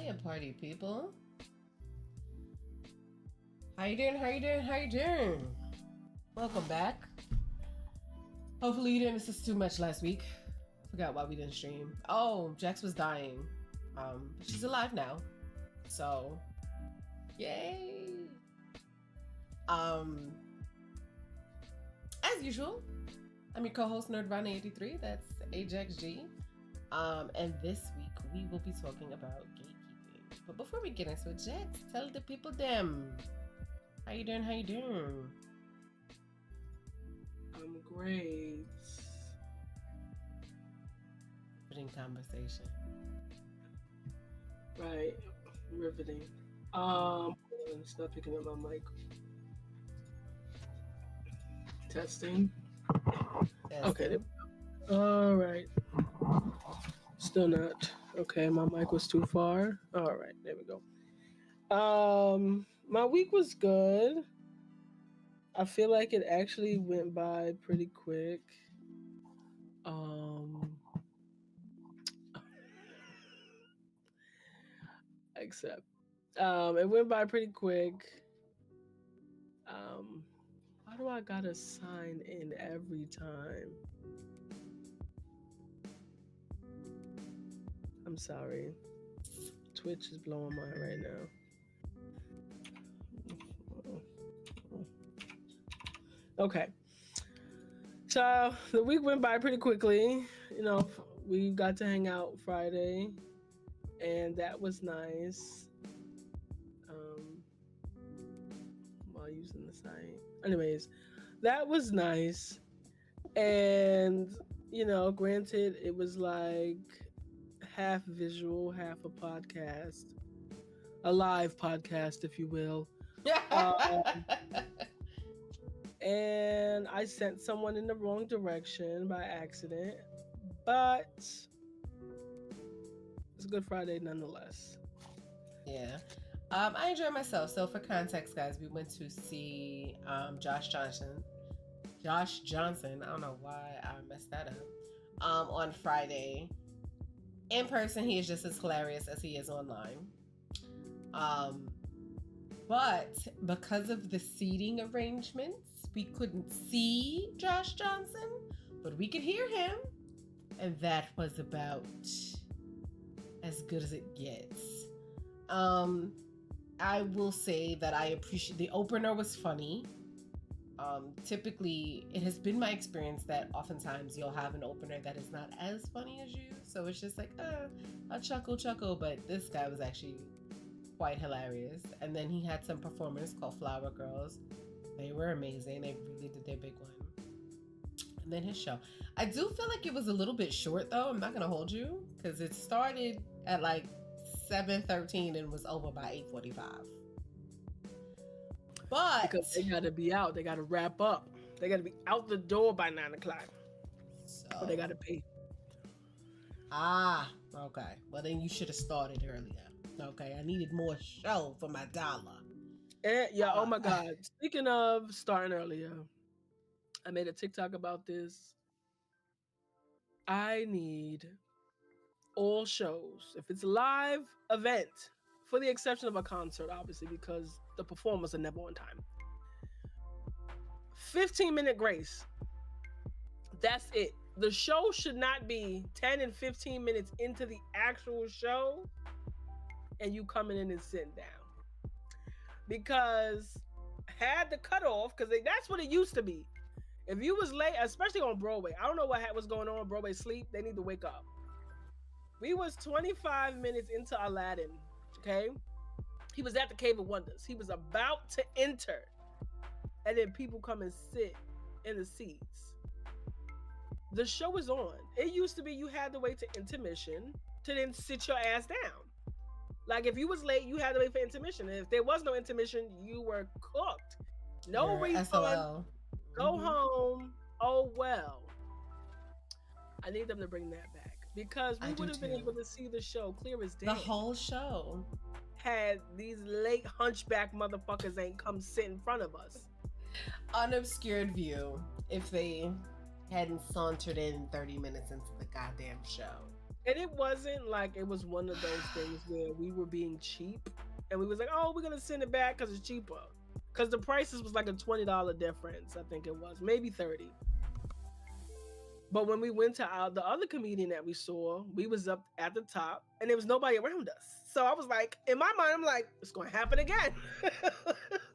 Hiya, party people. How you doing? Welcome back. Hopefully you didn't miss us too much last week. Forgot why we didn't stream. Oh, Jax was dying. She's alive now. So, yay. As usual, I'm your co-host NerdRonnie83. That's AjaxG. And this week we will be talking about gatekeeping. But before we get into it, Jax, tell the people them. How you doing? I'm great. Riveting conversation. Right. Riveting. It's not picking up my mic. Testing. Okay. All right. Still not. Okay, my mic was too far. All right, there we go. My week was good. I feel like it actually went by pretty quick. Except it went by pretty quick. Why do I gotta sign in every time? I'm sorry. Twitch is blowing mine right now. Okay. So the week went by pretty quickly. You know, we got to hang out Friday, and that was nice. While using the site. Anyways, that was nice. And, you know, granted, it was like half visual, half a podcast. A live podcast, if you will. And I sent someone in the wrong direction by accident. But it's a good Friday nonetheless. Yeah. I enjoyed myself. So for context, guys, we went to see Josh Johnson. I don't know why I messed that up. On Friday. In person, he is just as hilarious as he is online. But because of the seating arrangements, we couldn't see Josh Johnson, but we could hear him. And that was about as good as it gets. I will say that I appreciate the opener was funny. Typically, it has been my experience that oftentimes you'll have an opener that is not as funny as you. So it's just like, a chuckle. But this guy was actually quite hilarious. And then he had some performers called Flower Girls. They were amazing. They really did their big one. And then his show. I do feel like it was a little bit short, though. I'm not going to hold you. Because it started at like 7:13 and was over by 8:45. But because they gotta be out, they gotta wrap up, they gotta be out the door by 9 o'clock. So but they gotta pay. Okay. Well, then you should have started earlier. Okay, I needed more show for my dollar. Yeah. Oh my God. Speaking of starting earlier, I made a TikTok about this. I need all shows, if it's a live event, for the exception of a concert, obviously, because the performers are never on time. 15-minute grace. That's it. The show should not be 10 and 15 minutes into the actual show and you coming in and sitting down. Because had the cutoff, because that's what it used to be. If you was late, especially on Broadway, I don't know what was going on Broadway sleep. They need to wake up. We was 25 minutes into Aladdin, okay? He was at the Cave of Wonders. He was about to enter. And then people come and sit in the seats. The show is on. It used to be you had to wait to intermission to then sit your ass down. Like if you was late, you had to wait for intermission. And if there was no intermission, you were cooked. No refund. SOL. Go home. Oh, well. I need them to bring that back. Because we would have been able to see the show clear as day. The whole show. Had these late hunchback motherfuckers ain't come sit in front of us. Unobscured view if they hadn't sauntered in 30 minutes into the goddamn show. And it wasn't like it was one of those things where we were being cheap and we was like, oh, we're gonna send it back because it's cheaper. Because the prices was like a $20 difference, I think it was, maybe 30. But when we went to the other comedian that we saw, we was up at the top and there was nobody around us. So I was like, in my mind, I'm like, it's gonna happen again.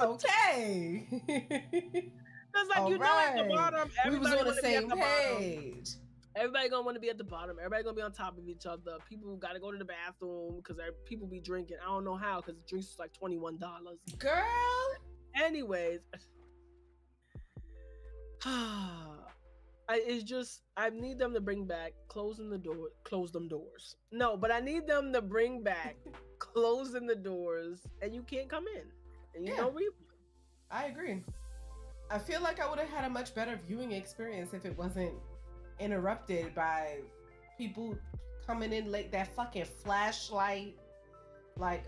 Okay. It's like, you know, at the bottom, we was everybody on the wanna be at same the bottom. page. Everybody gonna want to be at the bottom. Everybody gonna be on top of each other. People gotta go to the bathroom because people be drinking. I don't know how because the drinks is like $21. Girl. Anyways, it's just I need them to bring back close them doors. No, but I need them to bring back closing the doors and you can't come in and you don't refund. I agree. I feel like I would have had a much better viewing experience if it wasn't interrupted by people coming in late. That fucking flashlight, like.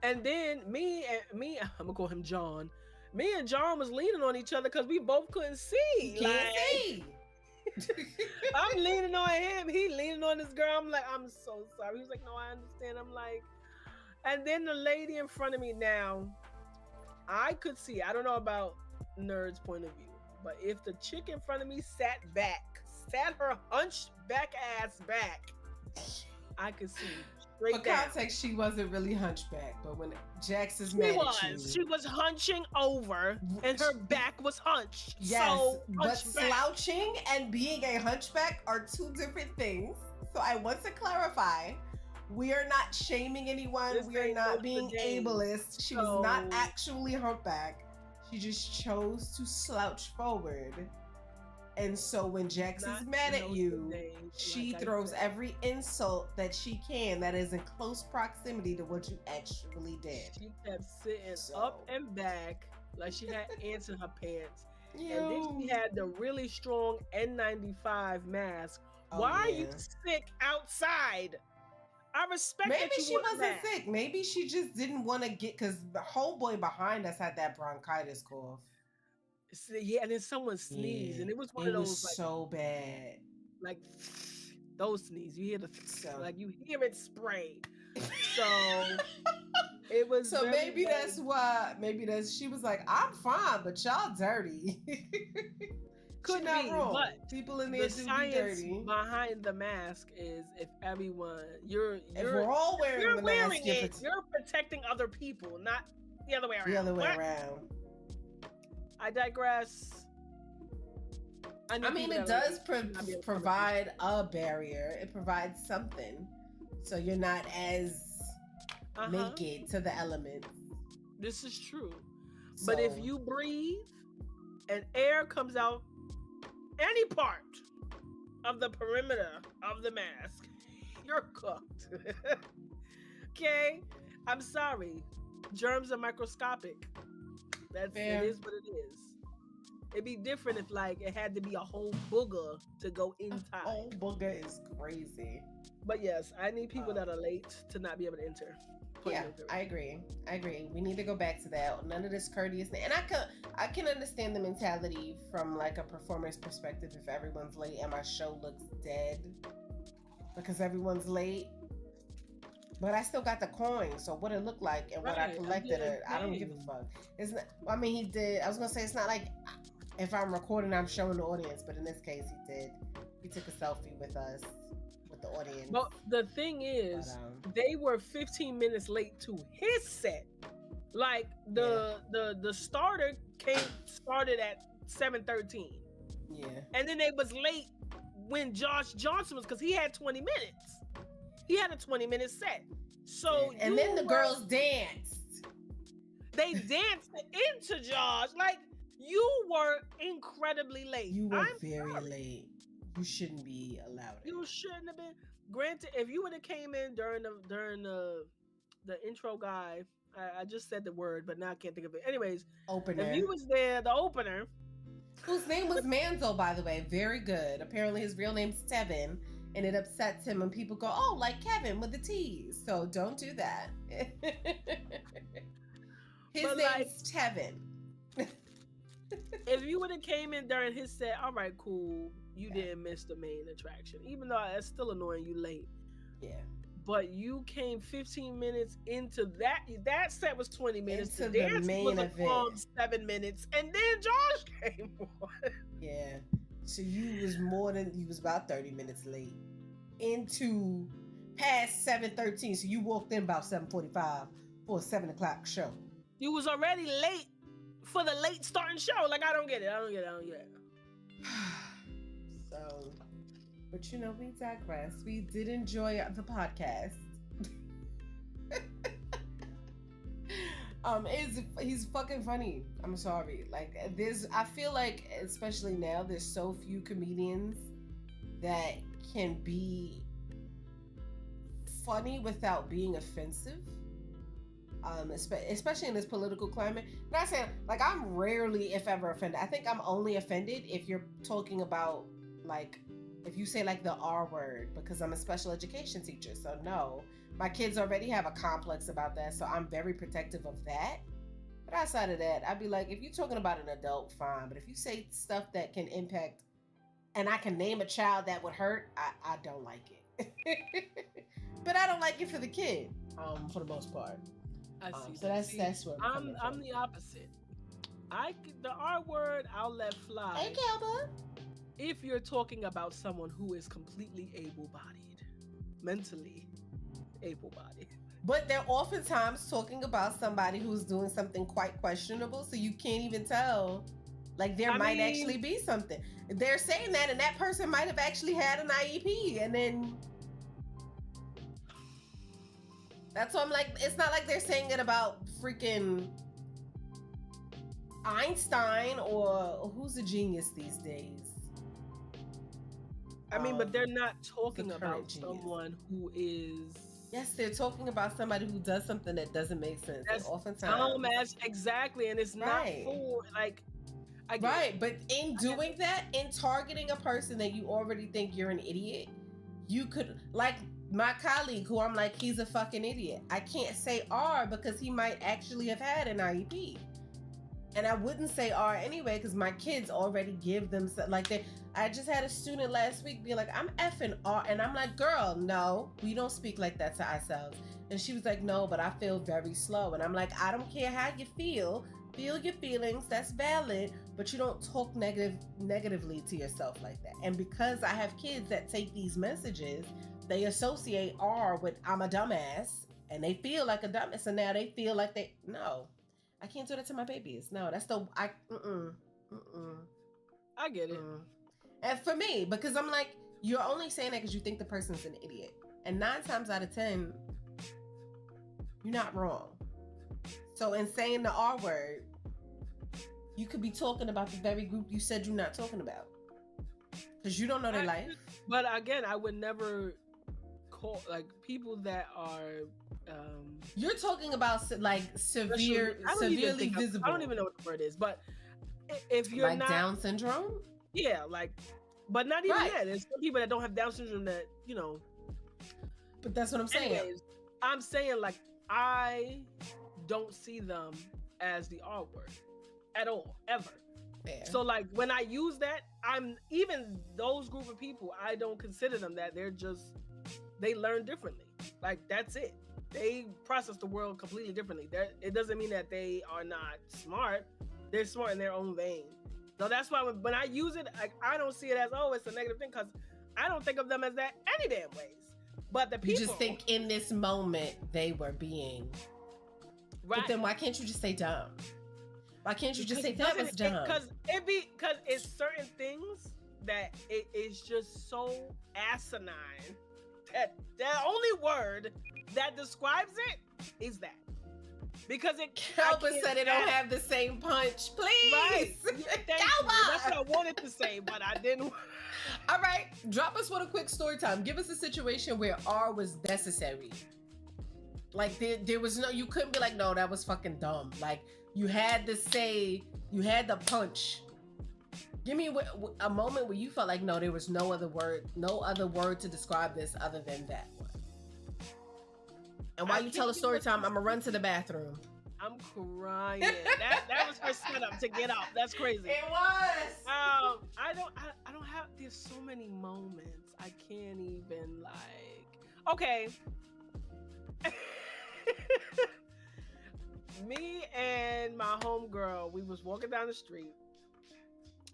And then me, I'm gonna call him John. Me and John was leaning on each other because we both couldn't see. You can't see. I'm leaning on him. He leaning on this girl. I'm like, I'm so sorry. He was like, no, I understand. I'm like, and then the lady in front of me now, I could see. I don't know about Nerd's point of view, but if the chick in front of me sat her hunched back ass back, I could see. For context, she wasn't really hunchback, but when Jax is mad at you, she was hunching over, and her back was hunched. Yes, so but slouching and being a hunchback are two different things. So I want to clarify: we are not shaming anyone. We are not being ableist. She was not actually humpback. She just chose to slouch forward. And so when Jax is mad at you, she throws every insult that she can that is in close proximity to what you actually did. She kept sitting up and back like she had ants in her pants. And then she had the really strong N95 mask. Why are you sick outside? I respect Maybe that you she wasn't that. sick. Maybe she just didn't want to get, because the homeboy behind us had that bronchitis cough. Yeah, and then someone sneezed, and it was one of those like, so bad, like those sneeze. You hear the like you hear it spray. So it was. So maybe that's why. Maybe she was like, I'm fine, but y'all dirty. Could be, but people in there the science behind the mask is if everyone if we're all wearing the mask, you're protecting other people, not the other way around. The other way around. I digress. I mean, it does provide a barrier. It provides something, so you're not as naked to the elements. This is true. But if you breathe and air comes out any part of the perimeter of the mask, you're cooked. Okay? I'm sorry. Germs are microscopic. It is what it is. It'd be different if like it had to be a whole booger to go inside. A whole booger is crazy. But yes, I need people that are late to not be able to enter. Yeah, I agree. We need to go back to that. None of this courteous, and I can understand the mentality from like a performer's perspective if everyone's late and my show looks dead because everyone's late. But I still got the coin, so what it looked like and what I collected, I don't give a fuck. It's not, I mean, he did. I was gonna say it's not like if I'm recording, I'm showing the audience, but in this case, he did. He took a selfie with us, with the audience. But the thing is, they were 15 minutes late to his set. Like the starter started at 7:13. Yeah. And then they was late when Josh Johnson was, because he had 20 minutes. He had a 20-minute set. So and then the girls danced. They danced into Josh. Like, you were incredibly late. You were very late. You shouldn't be allowed it. You shouldn't have been. Granted, if you would have came in during the intro guy, I just said the word, but now I can't think of it. Anyways, opener. If he was there, the opener, whose name was Manzo, by the way, very good. Apparently, his real name's Tevin. And it upsets him when people go, oh, like Kevin with the T's. So don't do that. His name's Tevin. If you would have came in during his set, all right, cool. you didn't miss the main attraction. Even though it's still annoying you late. Yeah. But you came 15 minutes into that. That set was 20 minutes. Into the the dance main was a event. calm 7 minutes, and then Josh came on. Yeah. So you was about 30 minutes late into past 7:13. So you walked in about 7:45 for a 7 o'clock show. You was already late for the late starting show. Like, I don't get it. So, but you know, we digress. We did enjoy the podcast. He's fucking funny. I'm sorry. Like, I feel like, especially now, there's so few comedians that can be funny without being offensive. Especially in this political climate. Not saying, like, I'm rarely, if ever, offended. I think I'm only offended if you're talking about, like, if you say, like, the R word, because I'm a special education teacher. So no, my kids already have a complex about that, so I'm very protective of that. But outside of that, I'd be like, if you're talking about an adult, fine. But if you say stuff that can impact, and I can name a child that would hurt, I don't like it. But I don't like it for the kid, for the most part. I see. So that's where I'm the opposite. The R word I'll let fly. Hey, Kelba. If you're talking about someone who is completely able-bodied, mentally able-bodied. But they're oftentimes talking about somebody who's doing something quite questionable, so you can't even tell. Like, there might actually be something. They're saying that, and that person might have actually had an IEP, and then that's why I'm like, it's not like they're saying it about freaking Einstein or who's a genius these days. I mean, but they're not talking about someone who is. Yes, they're talking about somebody who does something that doesn't make sense. That's oftentimes. Exactly, and it's not for like. But in doing that, in targeting a person that you already think you're an idiot, you could, like my colleague who I'm like, he's a fucking idiot. I can't say R because he might actually have had an IEP. And I wouldn't say R anyway because my kids already give them, I just had a student last week be like, I'm effing R. And I'm like, girl, no, we don't speak like that to ourselves. And she was like, no, but I feel very slow. And I'm like, I don't care how you feel. Feel your feelings, that's valid, but you don't talk negatively to yourself like that. And because I have kids that take these messages, they associate R with I'm a dumbass, and they feel like a dumbass, and now they feel like no, I can't do that to my babies. No, that's I get it. And for me, because I'm like, you're only saying that because you think the person's an idiot, and 9 times out of 10, you're not wrong. So in saying the R word, you could be talking about the very group you said you're not talking about. Because you don't know their life. But again, I would never call, like, people that are... you're talking about, like, severely visible. I don't even know what the word is. But if you're like Down syndrome? Yeah, like... But not even that. There's some people that don't have Down syndrome that, you know... But that's what I'm saying. Anyways, I'm saying, like, I don't see them as the R word at all, ever. Fair. So, like, when I use that, even those group of people, I don't consider them that. They learn differently. Like, that's it. They process the world completely differently. It doesn't mean that they are not smart. They're smart in their own vein. So that's why when I use it, I don't see it as, oh, it's a negative thing, because I don't think of them as that any damn ways. But the people... You just think in this moment they were being... Right. But then why can't you just say dumb? Why can't you just say that was dumb? Because it's certain things that it is just so asinine that the only word that describes it is that. Because Kelba said it don't have the same punch. Please. Right. That's what I wanted to say, but I didn't. All right. Drop us with a quick story time. Give us a situation where R was necessary. Like, there was no, you couldn't be like, no, that was fucking dumb. Like, you had to say, you had the punch. Give me a moment where you felt like, no, there was no other word to describe this other than that one. And while you tell a story time, I'm gonna run to the bathroom. I'm crying. that was her setup to get up. That's crazy. It was. I don't have. there's so many moments I can't even like. Okay. Me and my homegirl, we was walking down the street,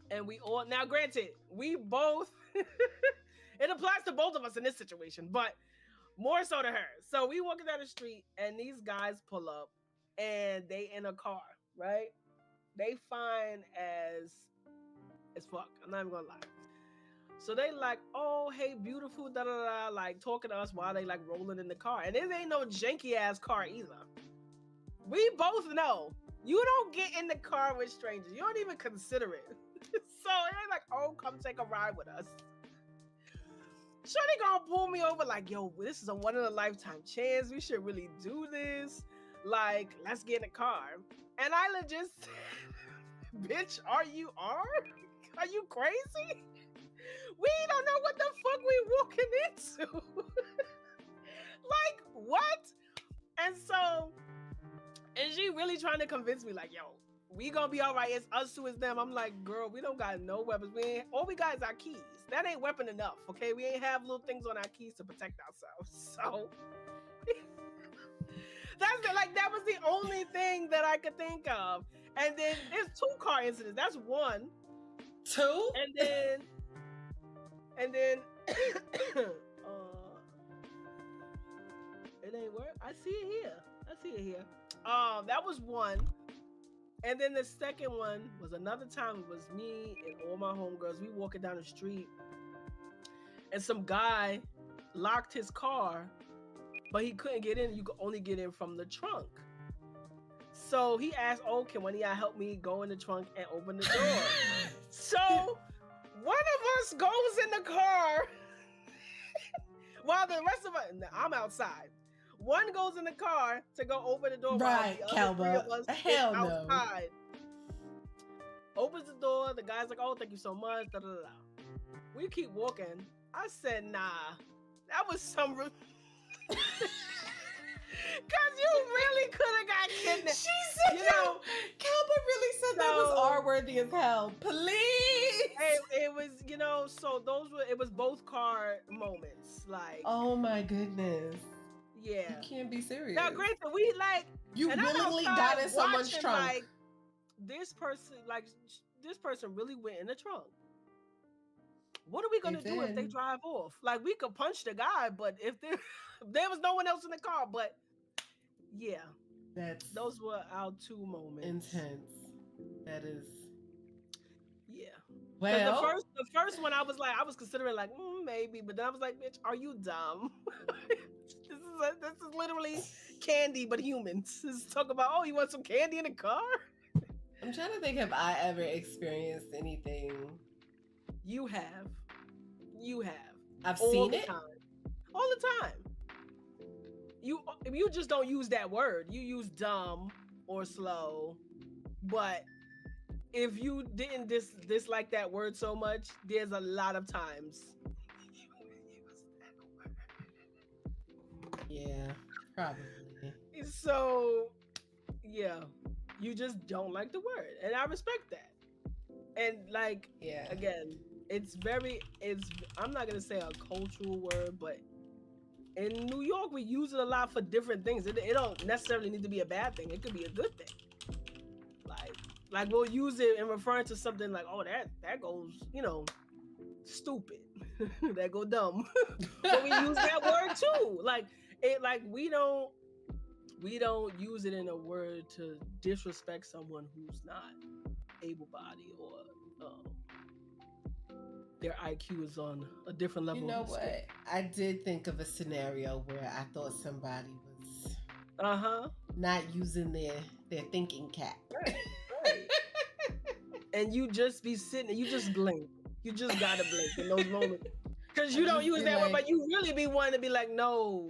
and we all, now granted, we both, it applies to both of us in this situation, but more so to her. So we walking down the street, and these guys pull up, and they in a car, right? They fine as fuck. I'm not even gonna lie. So they like, oh, hey, beautiful, da da da, like talking to us while they like rolling in the car. And this ain't no janky ass car either. We both know you don't get in the car with strangers. You don't even consider it. So it ain't like, oh, come take a ride with us. Shorty gonna pull me over like, yo, this is a one in a lifetime chance. We should really do this. Like, let's get in the car. And I legit, bitch, are you crazy? We don't know what the fuck we walking into. Like, what? And so, and she really trying to convince me, like, yo, we gonna be all right. It's us who is them. I'm like, girl, we don't got no weapons. All we got is our keys. That ain't weapon enough, okay? We ain't have little things on our keys to protect ourselves. So that was the only thing that I could think of. And then there's 2 car incidents. That's one. 2? And then it ain't work. I see it here. That was one. And then the second one was another time. It was me and all my homegirls. We walking down the street, and some guy locked his car, but he couldn't get in. You could only get in from the trunk. So he asked, "Oh, can one of y'all help me go in the trunk and open the door?" So one of us goes in the car while the rest of us, I'm outside. One goes in the car to go open the door. Right, Calba. Hell no. Outside. Opens the door. The guy's like, "Oh, thank you so much." Da, da, da. We keep walking. I said, "Nah, that was some." Cause you really could have got kidnapped. She said, Calba really said that was R-worthy as hell. Please. It was, so it was both car moments. Like, oh my goodness. Yeah. You can't be serious. Now, granted, we like, you willingly got in someone's trunk. Like, this person really went in the trunk. What are we gonna do if they drive off? Like, we could punch the guy, but if there was no one else in the car, but yeah, those were our 2 moments. Intense. That is. Yeah. Well, the first one I was considering like maybe, but then I was like, bitch, are you dumb? This is literally candy, but humans. This is talk about, oh, you want some candy in a car? I'm trying to think if I ever experienced anything. You have. I've seen it all the time. You just don't use that word. You use dumb or slow, but if you didn't dislike that word so much, there's a lot of times. Yeah, probably. So, yeah, you just don't like the word, and I respect that. And like, yeah, again, I'm not gonna say a cultural word, but in New York we use it a lot for different things. It don't necessarily need to be a bad thing. It could be a good thing. Like we'll use it in referring to something like, oh, that goes, stupid. That go dumb. But we use that word too. We don't use it in a word to disrespect someone who's not able-bodied or their IQ is on a different level. You know what? I did think of a scenario where I thought somebody was not using their thinking cap. Right. And you just be sitting and you just blink. You just gotta blink in those moments. Because you don't use that word, but you really be wanting to be like, no,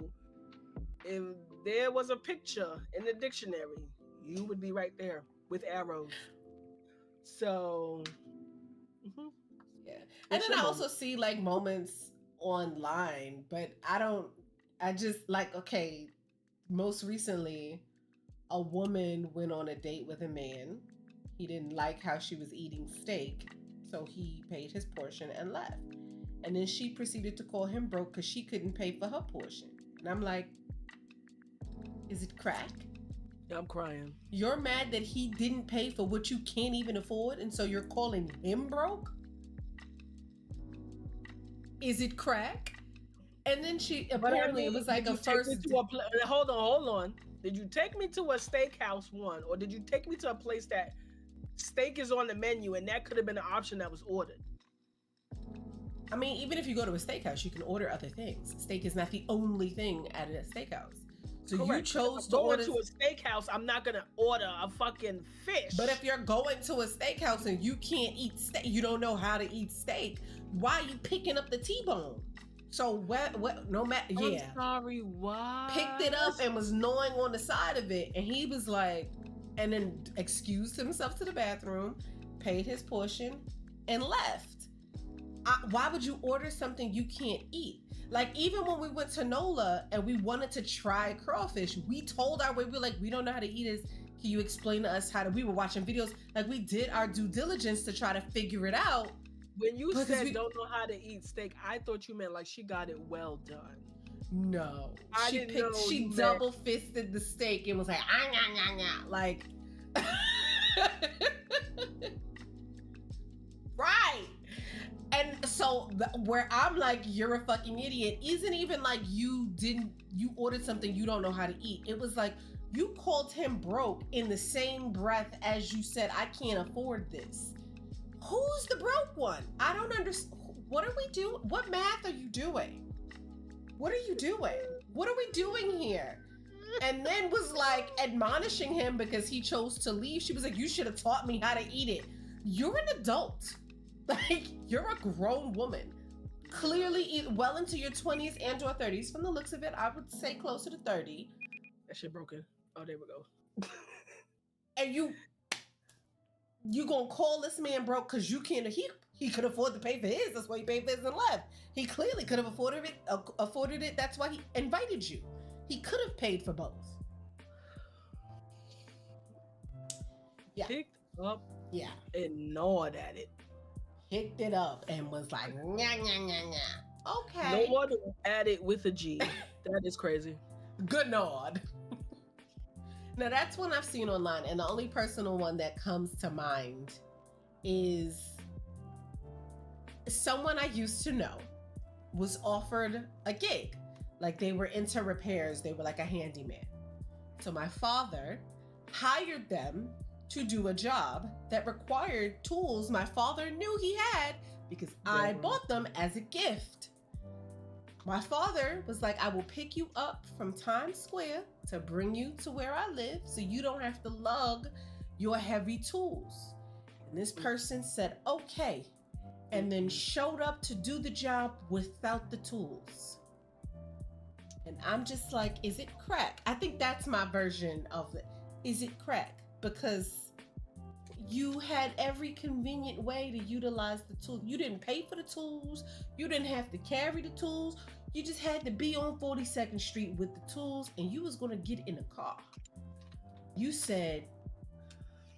if there was a picture in the dictionary, you would be right there with arrows. So, yeah. And then I also see like moments online, but I just like, okay, most recently, a woman went on a date with a man. He didn't like how she was eating steak. So he paid his portion and left. And then she proceeded to call him broke because she couldn't pay for her portion. And I'm like, is it crack? I'm crying. You're mad that he didn't pay for what you can't even afford, and so you're calling him broke? Is it crack? And then she apparently it was like a first. Hold on. Did you take me to a steakhouse one, or did you take me to a place that steak is on the menu and that could have been an option that was ordered? I mean, even if you go to a steakhouse, you can order other things. Steak is not the only thing at a steakhouse. So correct. You chose to order to a steakhouse. I'm not gonna order a fucking fish. But if you're going to a steakhouse and you can't eat steak, you don't know how to eat steak. Why are you picking up the T-bone? So what? No matter. Yeah. I'm sorry. What? Picked it up and was gnawing on the side of it, and he was like, and then excused himself to the bathroom, paid his portion, and left. Why would you order something you can't eat? Like, even when we went to NOLA and we wanted to try crawfish, we told our way, we were like, we don't know how to eat this. Can you explain to us how to? We were watching videos, like we did our due diligence to try to figure it out. When you said don't know how to eat steak, I thought you meant like she got it well done. No, she double fisted the steak and was like, like, right. And so where I'm like, you're a fucking idiot, isn't even like you ordered something you don't know how to eat. It was like you called him broke in the same breath as you said, I can't afford this. Who's the broke one? I don't understand. What are we doing? What math are you doing? What are you doing? What are we doing here? And then was like admonishing him because he chose to leave. She was like, you should have taught me how to eat it. You're an adult. Like, you're a grown woman. Clearly well into your 20s and or 30s. From the looks of it, I would say closer to 30. That shit broken. Oh, there we go. And you gonna call this man broke because you can't, he could afford to pay for his. That's why he paid for his and left. He clearly could have afforded it. That's why he invited you. He could have paid for both. Yeah. Picked up. Yeah. And gnawed at it. Picked it up and was like, nya, nya, nya, nya. Okay. Gnawed at it with a G. That is crazy. Good nod. Now that's one I've seen online, and the only personal one that comes to mind is someone I used to know was offered a gig. Like, they were into repairs. They were like a handyman. So my father hired them to do a job that required tools my father knew he had because I bought them as a gift. My father was like, I will pick you up from Times Square to bring you to where I live so you don't have to lug your heavy tools. And this person said, okay, and then showed up to do the job without the tools. And I'm just like, is it crack? I think that's my version of it. Is it crack? Because you had every convenient way to utilize the tool. You didn't pay for the tools. You didn't have to carry the tools. You just had to be on 42nd Street with the tools, and you was gonna get in a car. You said,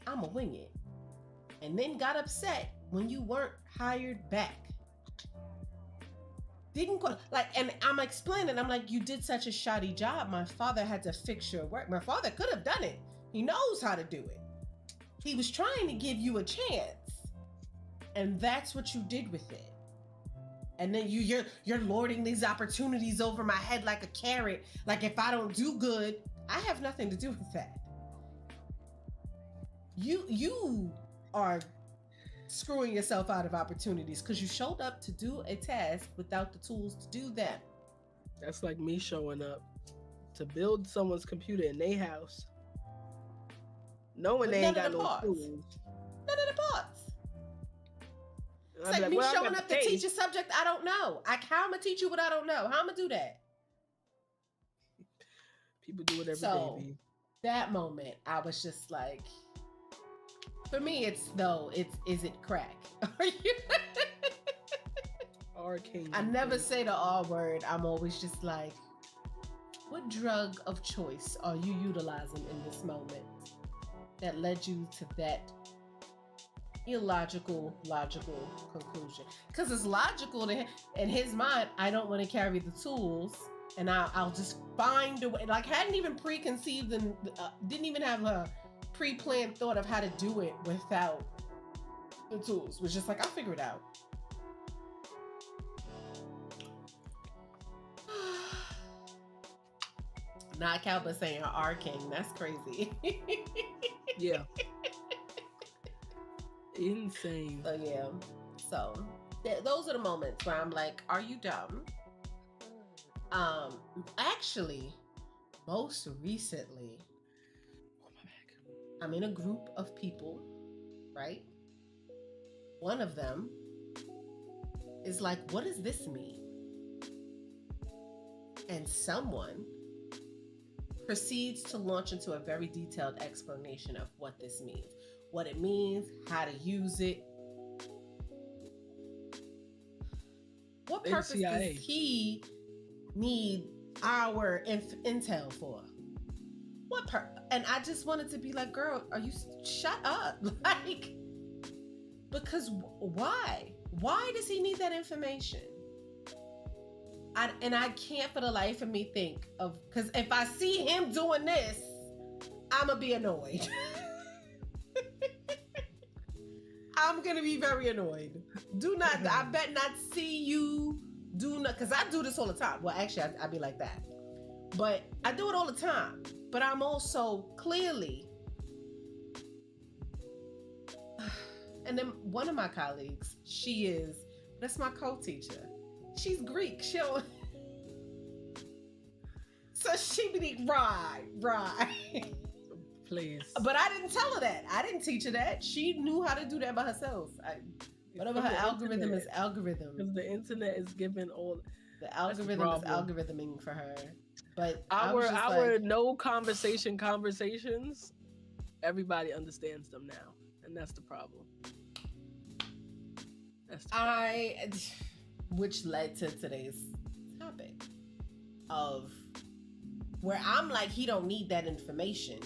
I'ma wing it. And then got upset when you weren't hired back. Didn't go, like, and I'm explaining, I'm like, you did such a shoddy job. My father had to fix your work. My father could have done it. He knows how to do it. He was trying to give you a chance. And that's what you did with it. And then you're lording these opportunities over my head like a carrot. Like, if I don't do good, I have nothing to do with that. You are screwing yourself out of opportunities because you showed up to do a task without the tools to do that. That's like me showing up to build someone's computer in their house, knowing they ain't got no tools. None of the parts. It's like me showing up to teach a subject I don't know. How am I teach you what I don't know? How am I do that? People do it every day. That moment, I was just like, for me, is it crack? Are you? Arcane. I never say the R word. I'm always just like, what drug of choice are you utilizing in this moment that led you to that illogical, logical conclusion. Because it's logical to in his mind, I don't want to carry the tools, and I'll just find a way. Like, hadn't even preconceived and didn't even have a pre-planned thought of how to do it without the tools. Was just like, I'll figure it out. Not Calba saying R King. That's crazy. Yeah. Insane. So yeah. So those are the moments where I'm like, are you dumb? Actually, most recently, I'm in a group of people, right? One of them is like, what does this mean? And someone proceeds to launch into a very detailed explanation of what this means, what it means, how to use it. What purpose does he need our intel for? And I just wanted to be like, girl, are you shut up? Like, because why? Why does he need that information? I can't for the life of me think of, because if I see him doing this, I'm gonna be annoyed. I'm gonna be very annoyed. I bet not see you do not, because I do this all the time. Well, actually, I be like that, but I do it all the time. But I'm also clearly, and then one of my colleagues, that's my co-teacher. She's Greek. So she be like, right. Please. But I didn't tell her that. I didn't teach her that. She knew how to do that by herself. Whatever her algorithm is algorithm. Because the internet is giving all. The algorithm is algorithming for her. But our no conversations, everybody understands them now, and that's the problem. Which led to today's topic of where I'm like, he don't need that information.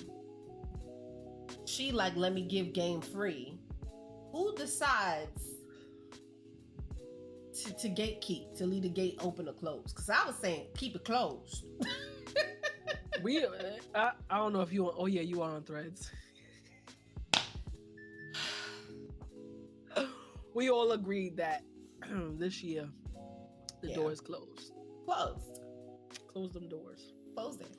She like, let me give game free. Who decides to gatekeep, to leave the gate open or closed? Because I was saying keep it closed. I don't know if you. Oh yeah, you are on Threads. We all agreed that this year the door is closed. Closed. Close them doors. Close it.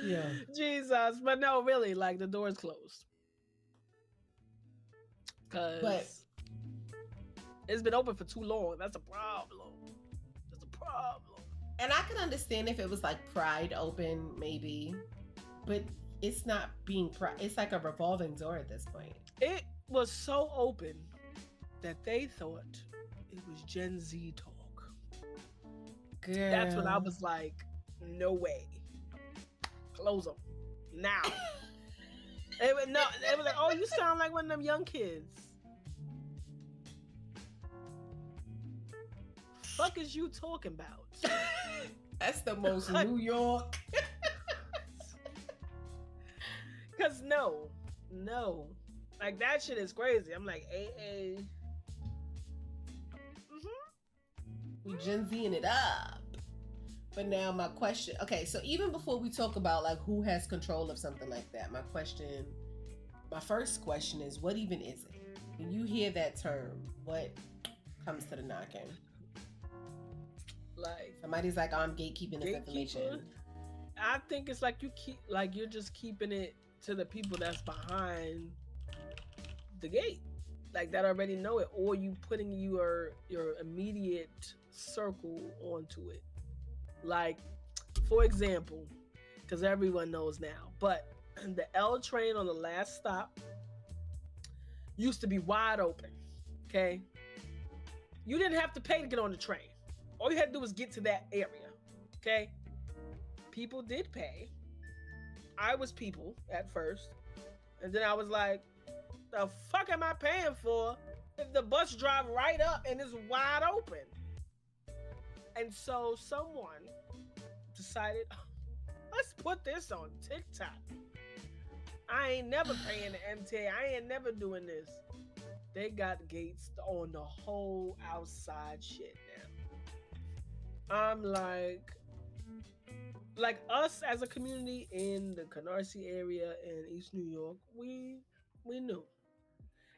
Yeah. Jesus, but no, really, like the door is closed. Because it's been open for too long. That's a problem. That's a problem. And I can understand if it was like Pride open, maybe, but it's not being it's like a revolving door at this point. It was so open that they thought it was Gen Z talk. Girl. That's when I was like, no way. Close them now. It was like, oh, you sound like one of them young kids. Fuck is you talking about? That's the most New York. Cause no, like that shit is crazy. I'm like, AA. We Gen Zing it up. But now my question, okay, so even before we talk about like who has control of something like that, my first question is, what even is it? When you hear that term, what comes to the knocking? Like somebody's like, oh, I'm gatekeeping this information. I think it's like you're just keeping it to the people that's behind the gate, like that already know it, or you putting your immediate circle onto it. Like, for example, because everyone knows now, but the L train on the last stop used to be wide open. Okay, you didn't have to pay to get on the train. All you had to do was get to that area. Okay, people did pay. I was people at first, and then I was like, the fuck am I paying for if the bus drive right up and it's wide open? And so someone decided, let's put this on TikTok. I ain't never paying the MTA. I ain't never doing this. They got gates on the whole outside shit now. I'm like us as a community in the Canarsie area in East New York, we knew.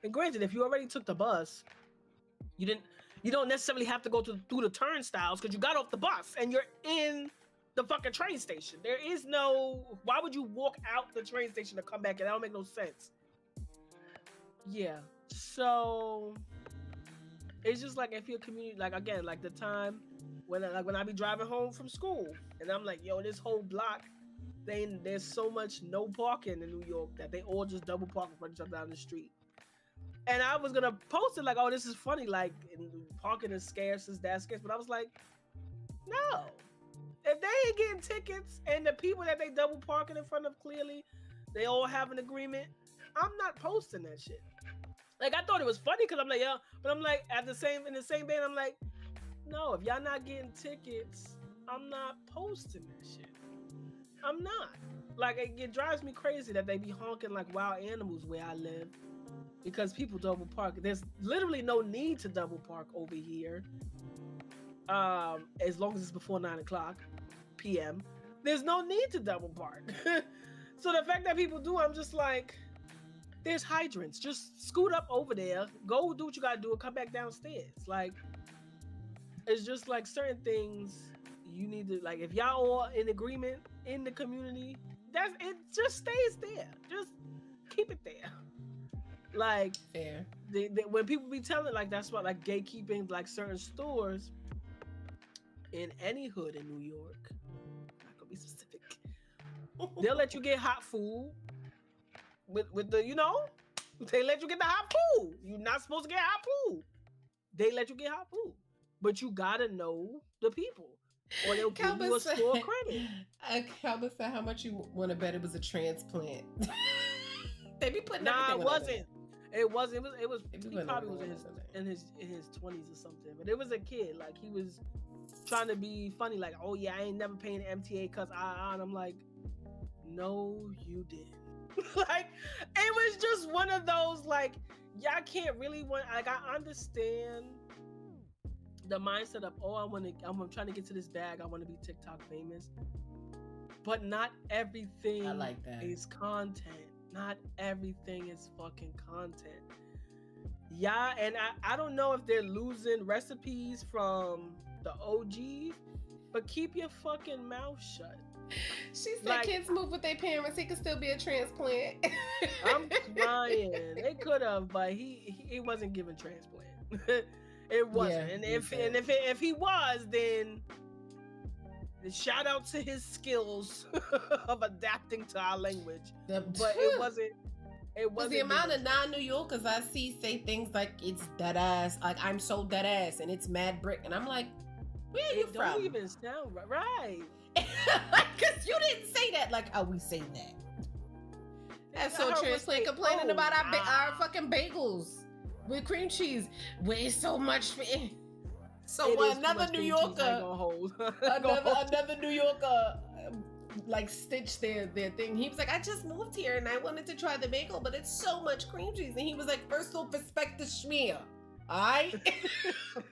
And granted, if you already took the bus, you don't necessarily have to go through the turnstiles because you got off the bus and you're in the fucking train station. There is no, why would you walk out the train station to come back? And that don't make no sense. Yeah. So it's just like if your community, like again, like the time when I be driving home from school and I'm like, yo, this whole block, there's so much no parking in New York that they all just double park in front of each other down the street. And I was gonna post it like, oh, this is funny, like parking is scarce, is that scarce? But I was like, no. If they ain't getting tickets and the people that they double parking in front of clearly, they all have an agreement, I'm not posting that shit. Like I thought it was funny because I'm like, yeah, but I'm like in the same vein, I'm like, no, if y'all not getting tickets, I'm not posting that shit. I'm not. Like it drives me crazy that they be honking like wild animals where I live because people double park. There's literally no need to double park over here. As long as it's before 9:00 p.m. There's no need to double park. So the fact that people do, I'm just like, there's hydrants. Just scoot up over there, go do what you gotta do, and come back downstairs. Like, it's just like certain things you need to, like, if y'all all in agreement in the community, that's it. Just stays there. Just keep it there. Like, fair. When people be telling, like, that's what, like, gatekeeping, like certain stores in any hood in New York, I'm not gonna be specific. They'll let you get hot food with the, you know, they let you get the hot food. You're not supposed to get hot food. They let you get hot food, but you gotta know the people, or they'll give you a store credit. Calvin said how much you want to bet it was a transplant. They be putting Nah, it wasn't. It wasn't. It was. He probably was in his 20s or something. But it was a kid. Like he was trying to be funny. Like, oh yeah, I ain't never paying the MTA cause and I'm like, no, you didn't. Like, it was just one of those like, y'all can't really want. Like, I understand the mindset of, oh, I'm trying to get to this bag. I want to be TikTok famous. But not everything I like that. is content. Not everything is fucking content. Yeah, and I don't know if they're losing recipes from the OGs, but keep your fucking mouth shut. She said, like, kids move with their parents. He could still be a transplant. I'm crying. They could have, but he wasn't given transplant. It wasn't. Yeah, and if he was, then shout out to his skills of adapting to our language. But it wasn't. It wasn't the amount of non-New Yorkers I see say things like it's dead ass, like I'm so dead ass, and it's mad brick, and I'm like, where are you from? It don't even sound right. Because you didn't say that like how we say that. That's so transplant complaining about our fucking bagels with cream cheese. Way so much. So another New Yorker, another New Yorker, like stitched their thing. He was like, I just moved here and I wanted to try the bagel, but it's so much cream cheese. And he was like, first off, respect the schmear. Alright?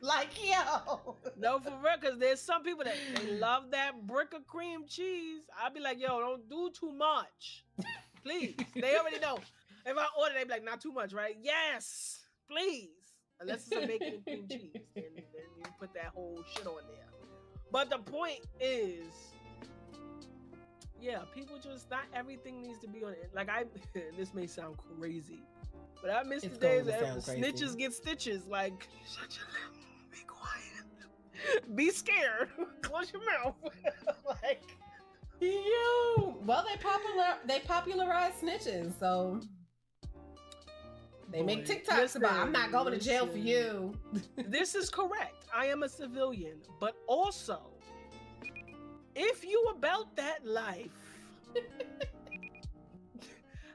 Like, yo. No, for real, because there's some people that they love that brick of cream cheese. I'd be like, yo, don't do too much. Please. They already know. If I order, they'd be like, not too much, right? Yes, please. Unless it's a bacon and cream cheese. Then you put that whole shit on there. But the point is, yeah, people just, not everything needs to be on it. Like, this may sound crazy, but I miss the days that snitches get stitches. Like, shut your lip, be quiet, be scared, close your mouth. Like, well, they popularized snitches, so they make TikToks about, I'm not going to jail for you. This is correct. I am a civilian, but also, if you about that life,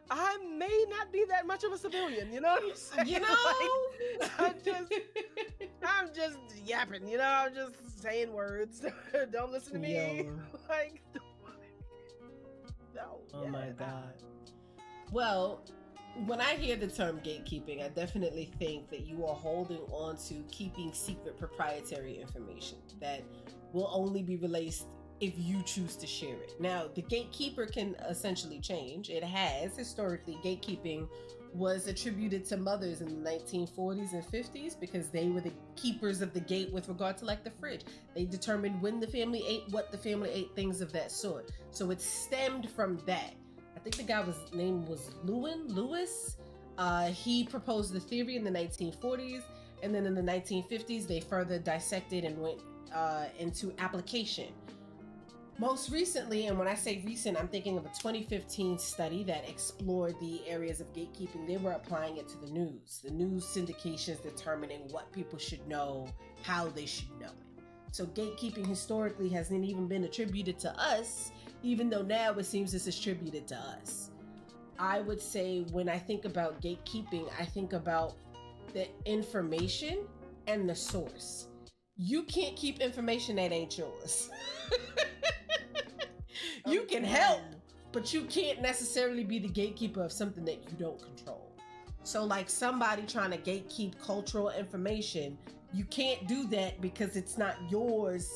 I may not be that much of a civilian. You know what I'm saying? You know, like, I'm just yapping. You know, I'm just saying words. Don't listen to me. Like, no. Oh my God. Well, when I hear the term gatekeeping, I definitely think that you are holding on to keeping secret proprietary information that will only be released if you choose to share it. Now, the gatekeeper can essentially change. It has historically. Gatekeeping was attributed to mothers in the 1940s and 50s because they were the keepers of the gate with regard to like the fridge. They determined when the family ate, what the family ate, things of that sort. So it stemmed from that. I think the guy's name was Lewis. He proposed the theory in the 1940s, and then in the 1950s, they further dissected and went into application. Most recently, and when I say recent, I'm thinking of a 2015 study that explored the areas of gatekeeping. They were applying it to the news syndications determining what people should know, how they should know it. So gatekeeping historically hasn't even been attributed to us, even though now it seems it's attributed to us. I would say when I think about gatekeeping, I think about the information and the source. You can't keep information that ain't yours. You can help, but you can't necessarily be the gatekeeper of something that you don't control. So like somebody trying to gatekeep cultural information, you can't do that because it's not yours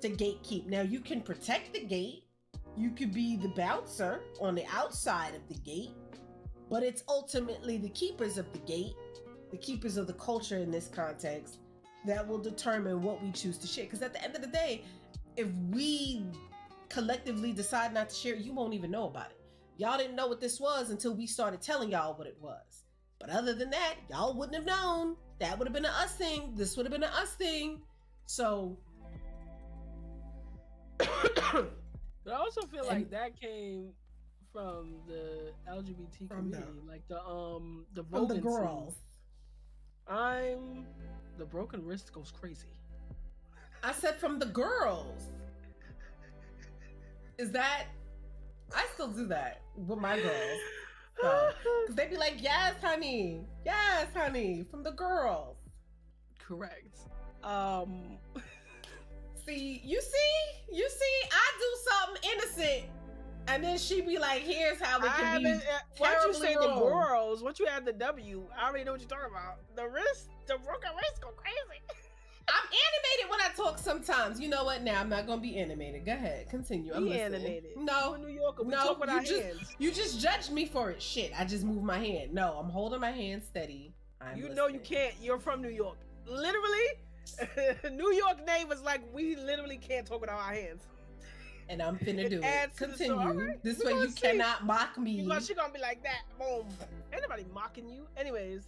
to gatekeep. Now you can protect the gate. You could be the bouncer on the outside of the gate, but it's ultimately the keepers of the gate, the keepers of the culture in this context, that will determine what we choose to share. Because at the end of the day, if we collectively decide not to share it, you won't even know about it. Y'all didn't know what this was until we started telling y'all what it was. But other than that, y'all wouldn't have known. That would have been an us thing. This would have been an us thing. So... But I also feel like that came from the LGBT community, like the from the girls. The broken wrist goes crazy. I said from the girls. Is that? I still do that with my girls. Because they be like, yes, honey, from the girls. Correct. You see, I do something innocent, and then she be like, "Here's how it can be." Once you say wrong. The girls, once you add the W, I already know what you're talking about. The broken wrist go crazy. I'm animated when I talk sometimes. You know what? Now I'm not gonna be animated. Go ahead, continue. I'm listening. Animated. No, New Yorker. We talk with our hands. You just judged me for it. Shit, I just moved my hand. No, I'm holding my hand steady. You know you can't. You're from New York. Literally. New York neighbors like we literally can't talk with our hands. And I'm finna do it. Continue. Right. This way you cannot mock me. She gonna be like that. Boom. Ain't nobody mocking you. Anyways.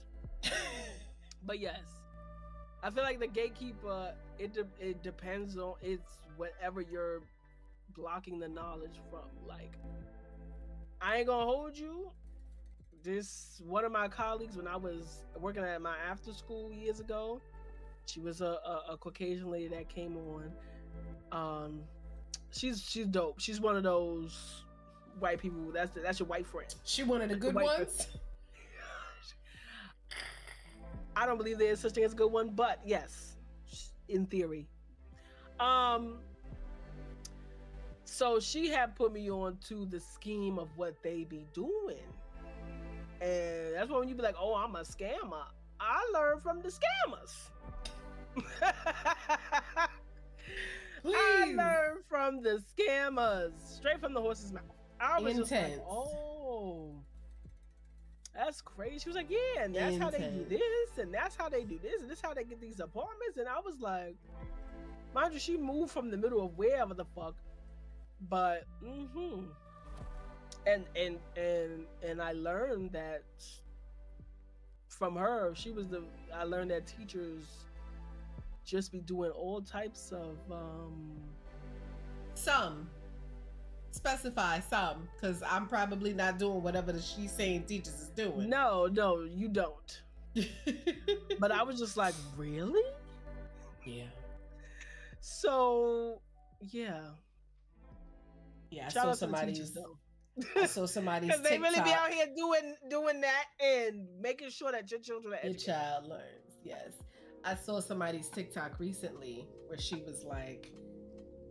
But yes. I feel like the gatekeeper, it depends on, it's whatever you're blocking the knowledge from. Like, I ain't gonna hold you. One of my colleagues, when I was working at my after school years ago, she was a Caucasian lady that came on. She's dope. She's one of those white people. That's your white friend. She one of the good ones. I don't believe there is such thing as a good one, but yes, in theory. So she had put me on to the scheme of what they be doing, and that's when you be like, "Oh, I'm a scammer." I learned from the scammers. I learned from the scammers, straight from the horse's mouth. I was just like, "Oh, that's crazy." She was like, "Yeah, and that's how they do this, and that's how they do this, and this is how they get these apartments." And I was like, mind you, she moved from the middle of wherever the fuck, but and I learned that from her. I learned that teachers just be doing all types of some because I'm probably not doing whatever she's saying teachers is doing. No, you don't. But I was just like, really? Yeah. So yeah. I saw somebody's because they really be out here doing that and making sure that your children are educated. Your child learns. Yes. I saw somebody's TikTok recently where she was like,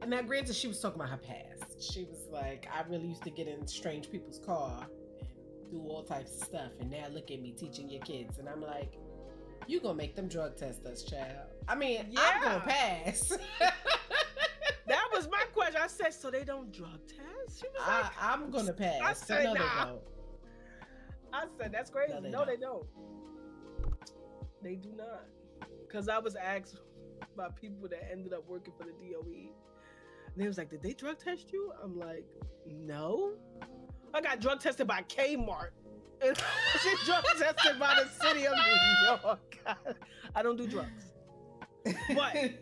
and now granted she was talking about her past. She was like, I really used to get in strange people's car and do all types of stuff, and now look at me teaching your kids, and I'm like, you gonna make them drug test us, child? I mean, I'm gonna pass. That was my question. I said, so they don't drug test? She was like, I'm gonna pass. I said, no, nah. they don't. I said, that's crazy. No, they don't. They do not. Because I was asked by people that ended up working for the DOE. And they was like, did they drug test you? I'm like, no. I got drug tested by Kmart. And she's drug tested by the city of New York. I don't do drugs. But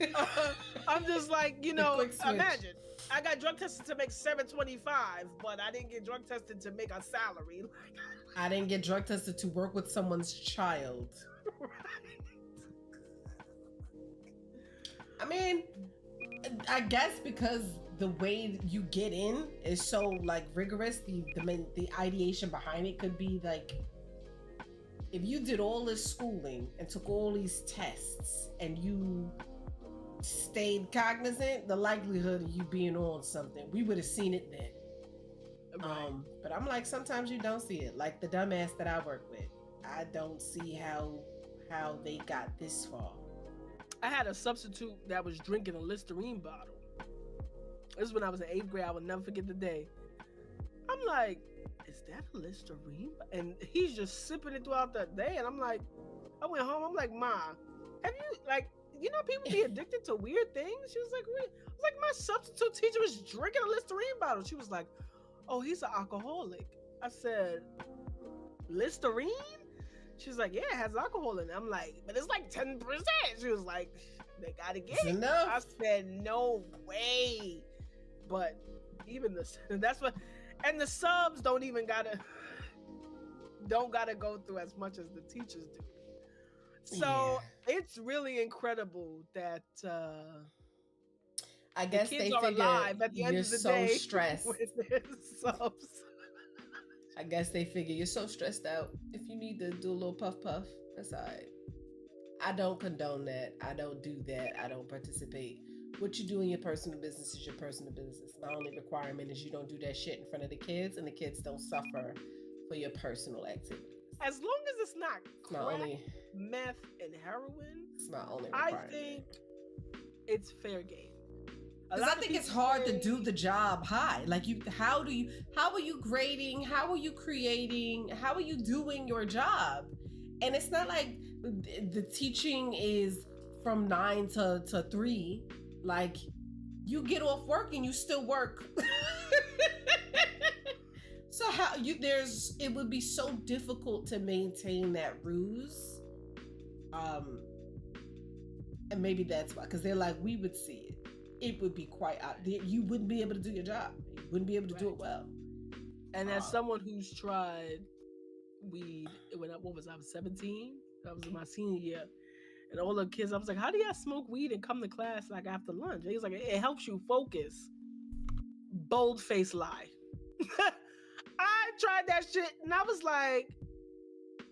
I'm just like, imagine. I got drug tested to make $725, but I didn't get drug tested to make a salary. I didn't get drug tested to work with someone's child. Right. I mean, I guess because the way you get in is so like rigorous, the ideation behind it could be like, if you did all this schooling and took all these tests and you stayed cognizant, the likelihood of you being on something, we would have seen it then. Right. But I'm like, sometimes you don't see it. Like the dumbass that I work with, I don't see how they got this far. I had a substitute that was drinking a Listerine bottle. This is when I was in 8th grade. I will never forget the day. I'm like, is that a Listerine? And he's just sipping it throughout the day. And I'm like, I went home. I'm like, Ma, have you, people be addicted to weird things? She was like, really? I was like, my substitute teacher was drinking a Listerine bottle. She was like, oh, he's an alcoholic. I said, Listerine? She's like, yeah, it has alcohol in it. I'm like, but it's like 10%. She was like, they gotta get it. Enough. I said, no way. But even that's what, and the subs don't gotta go through as much as the teachers do. So it's really incredible that I guess the kids they are figure alive at the end you're of the so day stressed. With their subs. I guess they figure you're so stressed out. If you need to do a little puff, that's all right. I don't condone that. I don't do that. I don't participate. What you do in your personal business is your personal business. My only requirement is you don't do that shit in front of the kids, and the kids don't suffer for your personal activities. As long as it's not crack, meth, and heroin, it's my only requirement. I think it's fair game. Because I think it's hard to do the job high. Like how are you grading? How are you creating? How are you doing your job? And it's not like the teaching is from 9 to 3. Like you get off work and you still work. So it would be so difficult to maintain that ruse. And maybe that's why, because they're like, we would see it. It would be quite out there. You wouldn't be able to do your job. You wouldn't be able to do it well. And as someone who's tried weed when I was 17, that was in my senior year, and all the kids, I was like, how do y'all smoke weed and come to class like after lunch? And he was like, it helps you focus. Bold-faced lie. I tried that shit and I was like,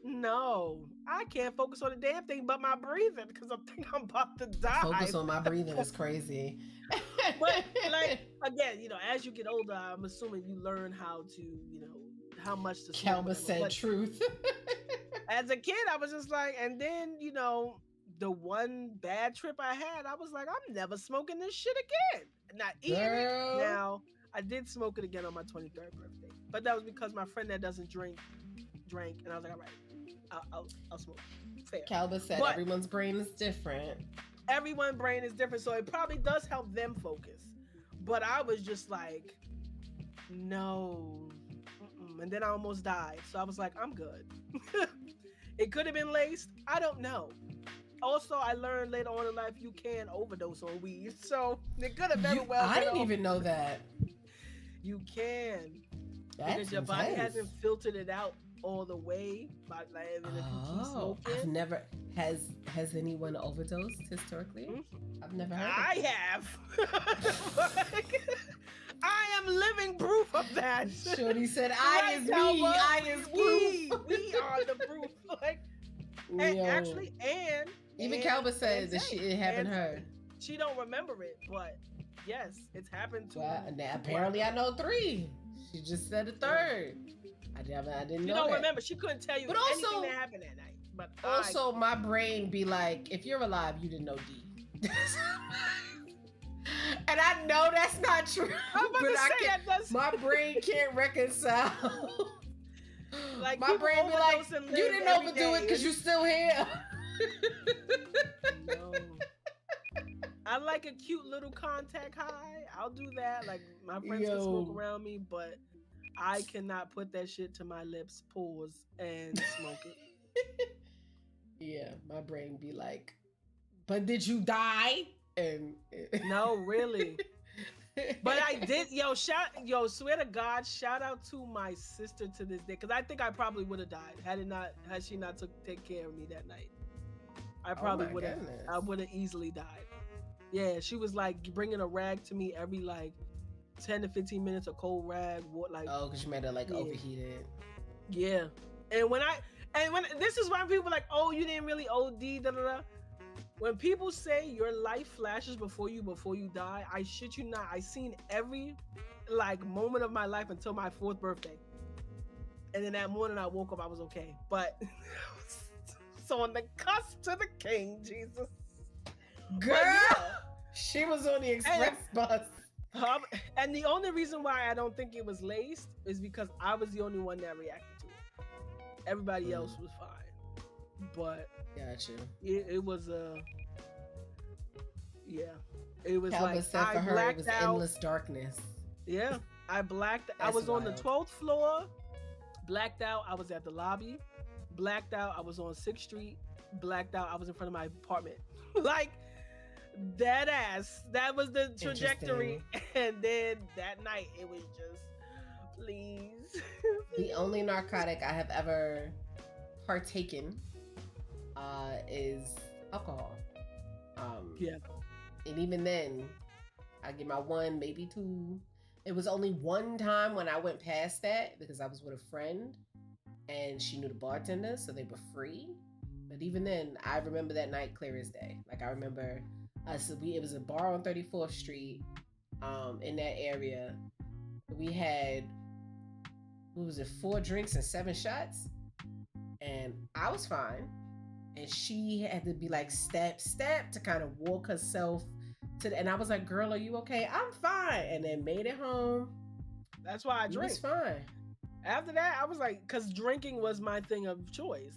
no, I can't focus on a damn thing but my breathing because I think I'm about to die. Focus on my breathing is crazy. But like, again, as you get older, I'm assuming you learn how to, how much to smoke. Kelma said truth. As a kid, I was just like, and then, the one bad trip I had, I was like, I'm never smoking this shit again. Not eating it. Now, I did smoke it again on my 23rd birthday. But that was because my friend that doesn't drink drank, and I was like, all right, I'll smoke. Fair. Calba said everyone's brain is different. Everyone's brain is different, so it probably does help them focus. But I was just like, no. And then I almost died. So I was like, I'm good. It could have been laced. I don't know. Also, I learned later on in life you can overdose on weed. So it could have very well been. I didn't even know that. You can. That's because your body hasn't filtered it out all the way. But like, if you keep smoking. I've never. Has anyone overdosed historically? Mm-hmm. I've never heard. I have. I am living proof of that. Shorty said, "I is me. I is proof. We are the proof." Like, and actually, even Calba said that it happened her. She don't remember it, but yes, it's happened to her. her. Now apparently, I know 3. She just said a 3rd. I didn't She know don't that. remember. She couldn't tell you But anything also- that happened that night. But Also, my brain be like, if you're alive, you didn't know D. And I know that's not true. I was about but to I say can't, that does. my brain can't reconcile. Like, my people brain be like, overdose and you live didn't every overdo it day. because you're still here. No. I like a cute little contact high. I'll do that. Like, my friends can smoke Yo. around me, but I cannot put that shit to my lips, pause, and smoke it. Yeah, my brain be like, but did you die? And No, really. But I did, swear to God, shout out to my sister to this day, because I think I probably would have died had she not take care of me that night. I probably my would have. goodness. I would have easily died. Yeah, she was like bringing a rag to me every like 10 to 15 minutes, a cold rag, like Oh, because you made her like Yeah. overheated. yeah. And when this is why people are like, oh, you didn't really OD, da da da. When people say your life flashes before you die, I shit you not. I seen every like moment of my life until my 4th birthday. And then that morning I woke up, I was okay. But so on the cusp to the king, Jesus. Girl, yeah. she was on the express bus. And the only reason why I don't think it was laced is because I was the only one that reacted to it. Everybody else was fine. But Gotcha. it was yeah. It was Calba like said I for her it blacked was out. endless darkness. Yeah, I blacked. I That's was on the wild. 12th floor. Blacked out. I was at the lobby. Blacked out. I was on 6th Street. Blacked out. I was in front of my apartment. Like dead ass. That was the trajectory. And then that night it was just, please. The only narcotic I have ever partaken is alcohol. Yeah. And even then, I get my 1, maybe 2. It was only one time when I went past that because I was with a friend and she knew the bartender, so they were free. But even then, I remember that night clear as day. Like I remember it was a bar on 34th Street in that area. We had, what was it, 4 drinks and 7 shots? And I was fine. And she had to be like, step to kind of walk herself and I was like, girl, are you okay? I'm fine. And then made it home. That's why I It drank. was fine. After that, I was like, because drinking was my thing of choice.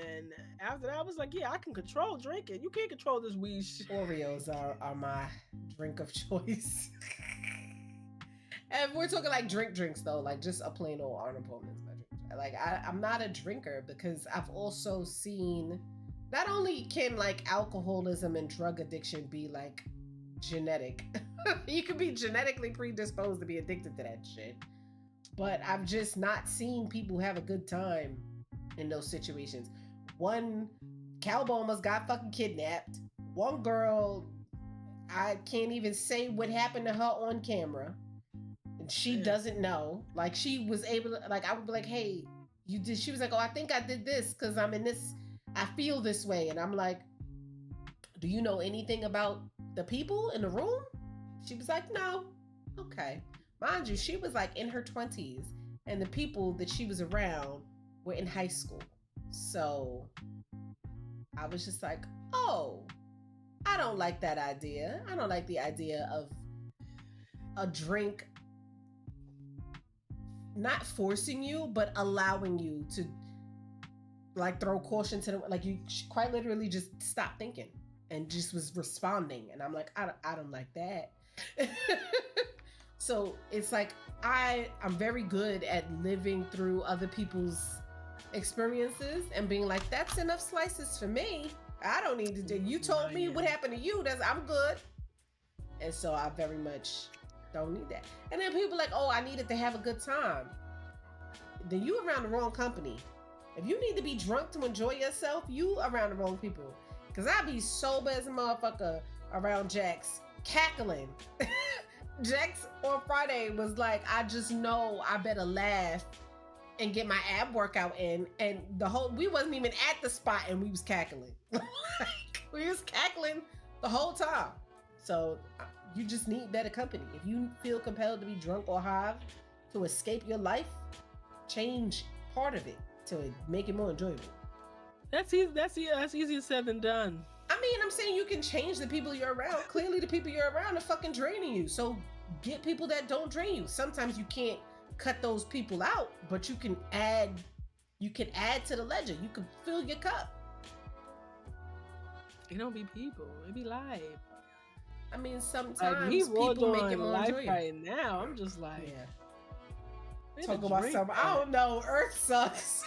And after that, I was like, yeah, I can control drinking. You can't control this weed shit. Oreos are my drink of choice. And we're talking like drinks though, like just a plain old Arnold Pullman's my drink. Like I'm not a drinker because I've also seen not only can like alcoholism and drug addiction be like genetic. You could be genetically predisposed to be addicted to that shit. But I've just not seen people have a good time in those situations. One, Calba almost got fucking kidnapped. One girl, I can't even say what happened to her on camera. And she doesn't know. Like she was able to, like I would be like, hey, you did, she was like, oh, I think I did this because I'm in this, I feel this way. And I'm like, do you know anything about the people in the room? She was like, no. Okay. Mind you, she was like in her 20s and the people that she was around were in high school. So I was just like, oh, I don't like that idea. I don't like the idea of a drink not forcing you, but allowing you to like throw caution to the, like you quite literally just stopped thinking and just was responding. And I'm like, I don't like that. So it's like, I'm very good at living through other people's experiences and being like, that's enough slices for me. I don't need to do, you told me what happened to you, I'm good. And so I very much don't need that. And then people are like, oh, I needed to have a good time. Then you around the wrong company. If you need to be drunk to enjoy yourself, you around the wrong people. Cause I be sober as a motherfucker around Jax, cackling. Jax on Friday was like, I just know I better laugh and get my ab workout in. And we wasn't even at the spot and we was cackling. We was cackling the whole time. So you just need better company. If you feel compelled to be drunk or high to escape your life, change part of it to make it more enjoyable. That's easy. That's easier said than done. I mean, I'm saying you can change the people you're around. Clearly, the people you're around are fucking draining you. So get people that don't drain you. Sometimes you can't cut those people out, but you can add. You can add to the ledger. You can fill your cup. It don't be people. It be life. I mean, sometimes Like, we people make it more life enjoyable. right now. I'm just like, Yeah. Talk about something. I don't know. Earth sucks.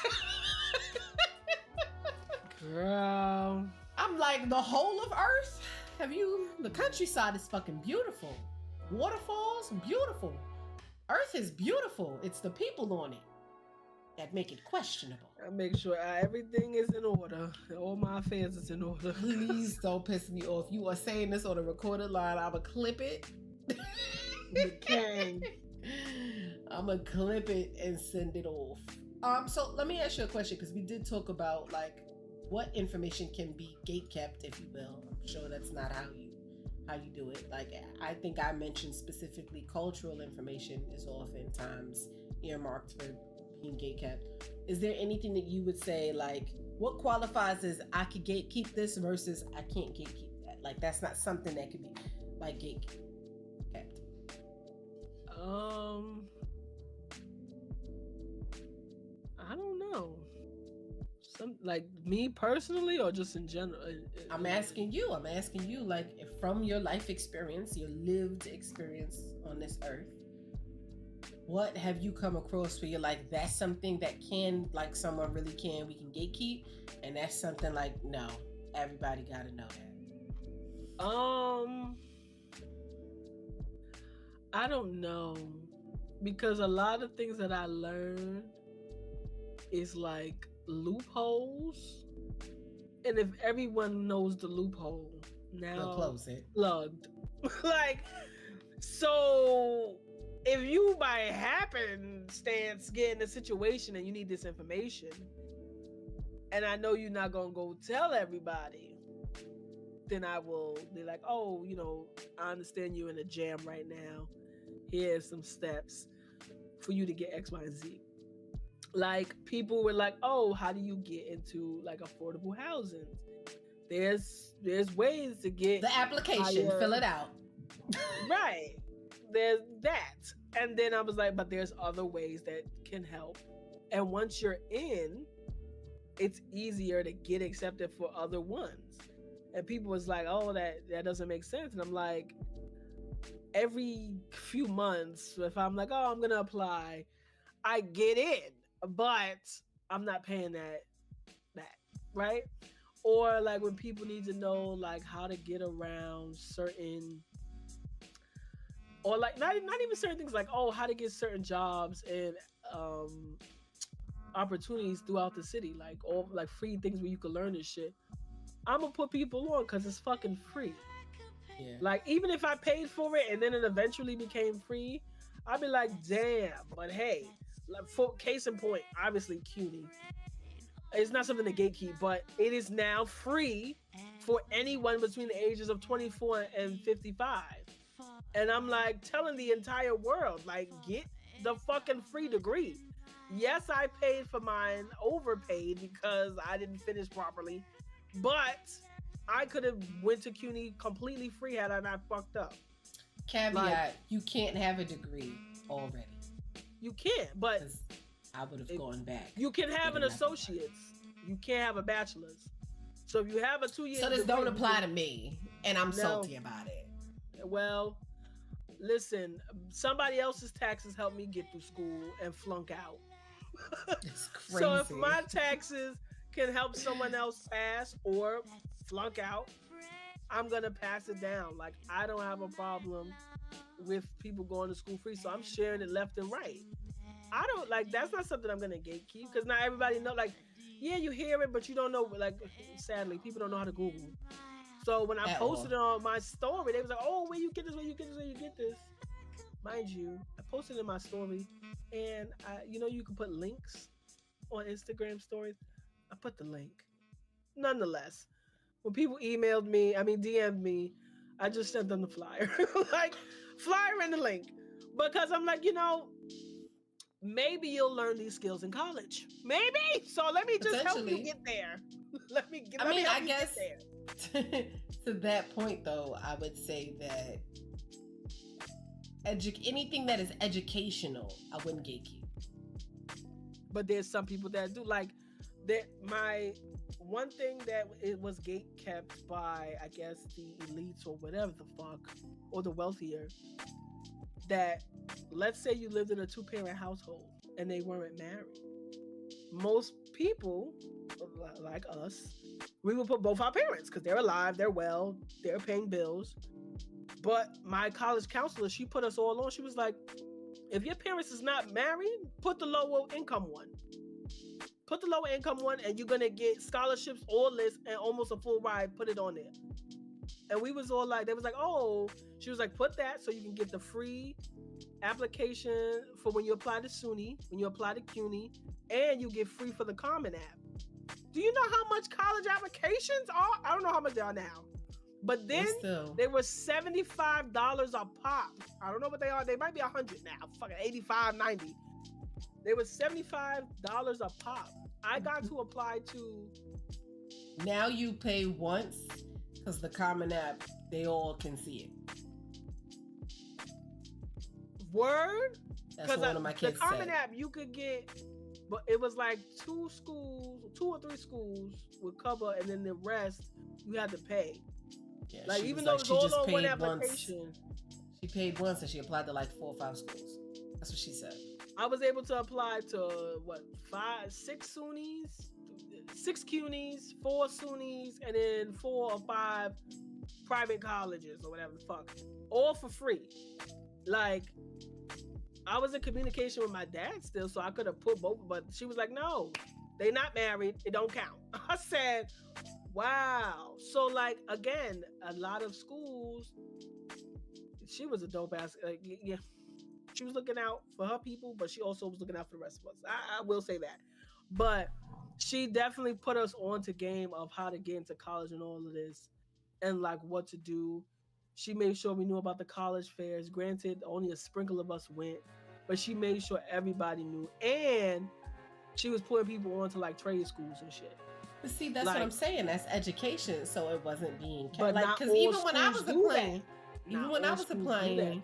Girl. I'm like, the whole of Earth? The countryside is fucking beautiful. Waterfalls, beautiful. Earth is beautiful. It's the people on it that make it questionable. I make sure everything is in order. All my affairs is in order. Please don't piss me off. You are saying this on a recorded line. I'ma clip it. Gang. I'ma clip it and send it off. So let me ask you a question, because we did talk about like what information can be gatekept, if you will. I'm sure that's not how you do it. Like, I think I mentioned specifically cultural information is oftentimes earmarked for being gatekept. Is there anything that you would say, like, what qualifies as I could gatekeep this versus I can't gatekeep that? Like, that's not something that could be like gatekept. I don't know. Like me personally, or just in general? I'm asking you, like, from your life experience, your lived experience on this earth, what have you come across where you're like, that's something that can, like, someone really can, we can gatekeep, and that's something like, no, everybody gotta know that? I don't know, because a lot of things that I learned is like loopholes, and if everyone knows the loophole, now they'll close it. Plugged. Like, so if you by happenstance get in a situation and you need this information, and I know you're not gonna go tell everybody, then I will be like, oh, I understand you're in a jam right now. Here's some steps for you to get X, Y, and Z. Like, people were like, oh, how do you get into like affordable housing? There's ways to get the application, fill it out. Right. There's that. And then I was like, but there's other ways that can help. And once you're in, it's easier to get accepted for other ones. And people was like, oh, that doesn't make sense. And I'm like, every few months, if I'm like, oh, I'm going to apply, I get in, but I'm not paying that, right? Or like when people need to know like how to get around certain, or like not even certain things, like, oh, how to get certain jobs and opportunities throughout the city, like all like free things where you can learn this shit. I'm gonna put people on because it's fucking free. Yeah. Like, even if I paid for it and then it eventually became free, I'd be like, damn. But hey, like, for case in point, obviously CUNY, it's not something to gatekeep, but it is now free for anyone between the ages of 24 and 55. And I'm like telling the entire world, like, get the fucking free degree. Yes, I paid for mine, overpaid because I didn't finish properly, but I could have went to CUNY completely free had I not fucked up. Caveat, like, you can't have a degree already. You can't, but I would have gone back. You can have an associate's. You can't have a bachelor's. So if you have a 2-year So this don't apply to me, and I'm salty about it. Well, listen, somebody else's taxes helped me get through school and flunk out. It's crazy. So if my taxes can help someone else pass or flunk out, I'm gonna pass it down. Like, I don't have a problem with people going to school free, so I'm sharing it left and right. I don't like, that's not something I'm gonna gatekeep, because not everybody know. Like, yeah, you hear it, but you don't know. Like, sadly, people don't know how to Google. So when I posted it on my story, they was like, "Oh, where you get this? Where you get this? Where you get this?" Mind you, I posted in my story, and you can put links on Instagram stories. I put the link. Nonetheless, when people DM'd me, I just sent them the flyer, like flyer and the link, because I'm like, maybe you'll learn these skills in college. Maybe. So let me just help you Potentially. get there. let me I let me mean, help I you guess get there. to that point, though, I would say that anything that is educational, I wouldn't gatekeep. But there's some people that do like that. My one thing that it was gate kept by, I guess, the elites or whatever the fuck, or the wealthier. That let's say you lived in a two-parent household and they weren't married. Most people, like us, we would put both our parents because they're alive, they're well, they're paying bills. But my college counselor, she put us all on. She was like, if your parents is not married, put the lower income one. Put the lower income one, and you're gonna get scholarships or list and almost a full ride. Put it on there. And we was all like, they was like, oh, she was like, put that so you can get the free application for when you apply to SUNY, when you apply to CUNY, and you get free for the Common App. Do you know how much college applications are? I don't know how much they are now. But then they were $75 a pop. I don't know what they are. They might be 100 now. Fucking 85, 90. They were $75 a pop. I got to apply to. Now you pay once because the Common App, they all can see it. Word? That's what one of my kids The Common said. App, you could get, but it was like 2 or 3 schools would cover, and then the rest you had to pay. Yeah, like even though it was all on one application. She paid once and she applied to like 4 or 5 schools. That's what she said. I was able to apply to 6 SUNYs, 6 CUNYs, 4 SUNYs, and then 4 or 5 private colleges or whatever the fuck, all for free. Like, I was in communication with my dad still, so I could have put both, but she was like, no, they not married, it don't count. I said, wow. So like, again, a lot of schools, she was a dope ass, yeah. She was looking out for her people, but she also was looking out for the rest of us. I will say that. But she definitely put us on to game of how to get into college and all of this and like what to do. She made sure we knew about the college fairs. Granted, only a sprinkle of us went, but she made sure everybody knew. And she was putting people on to like trade schools and shit. But see, that's like, what I'm saying. That's education. So it wasn't being kept. But like, because even when I was applying,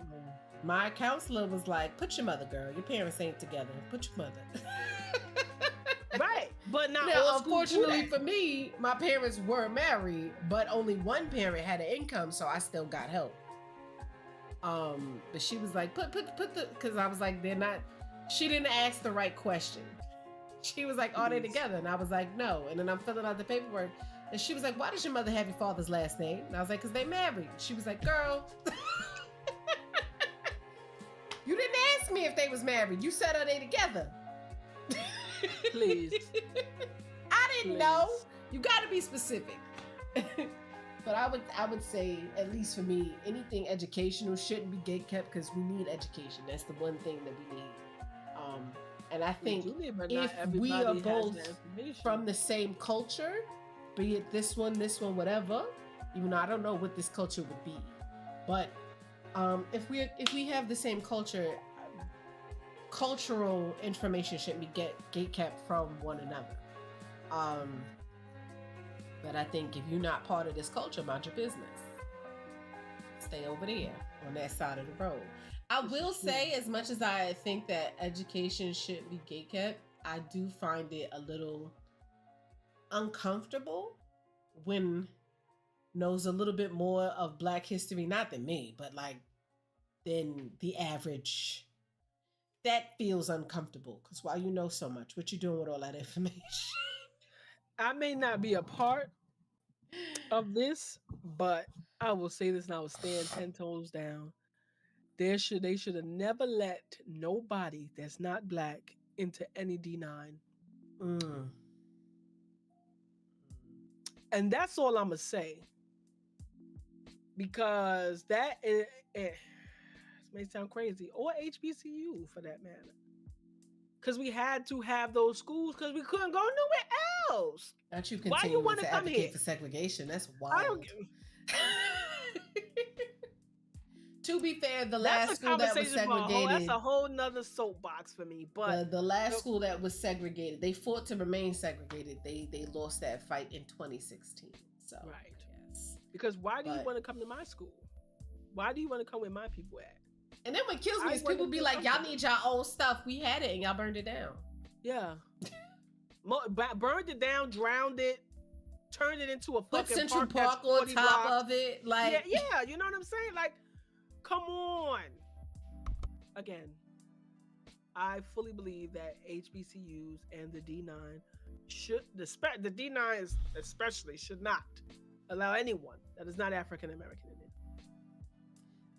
my counselor was like, put your mother, girl. Your parents ain't together. Put your mother. Right. But not now, all unfortunately for me, my parents were married, but only one parent had an income, so I still got help. But she was like, put the, because I was like, they're not, she didn't ask the right question. She was like, are they together? And I was like, no. And then I'm filling out the paperwork. And she was like, why does your mother have your father's last name? And I was like, because they married. She was like, girl, you didn't ask me if they was married. You said, are they together? Please. I didn't know. You got to be specific. But I would say, at least for me, anything educational shouldn't be gatekept because we need education. That's the one thing that we need. And I think if we are both from the same culture, be it this one, whatever, even though I don't know what this culture would be, but if we have the same culture, cultural information shouldn't be gatekept from one another. But I think if you're not part of this culture, mind your business. Stay over there on that side of the road. I will say, as much as I think that education should be gatekept, I do find it a little uncomfortable when knows a little bit more of Black history, not than me, but like than the average. That feels uncomfortable because while you know so much, what you doing with all that information? I may not be a part of this, but I will say this and I will stand 10 toes down. They should have never let nobody that's not Black into any D9. And that's all I'm gonna say. Because that it may sound crazy, or HBCU for that matter. Because we had to have those schools because we couldn't go nowhere else. Don't you continue to advocate for segregation? That's wild. To be fair, the That's last a school that was conversation for a whole. That's segregated, a whole nother soapbox for me. But the last school that was segregated, they fought to remain segregated. They lost that fight in 2016. So right, yes. Because why do you want to come to my school? Why do you want to come where my people at? And then what kills me is people be like, y'all need y'all own stuff. We had it and y'all burned it down. Yeah. Burned it down, drowned it, turned it into a Put fucking Central park Park on top of it. Like, yeah, you know what I'm saying? Like, come on. Again, I fully believe that HBCUs and the D9 the D9 especially should not allow anyone that is not African American in it.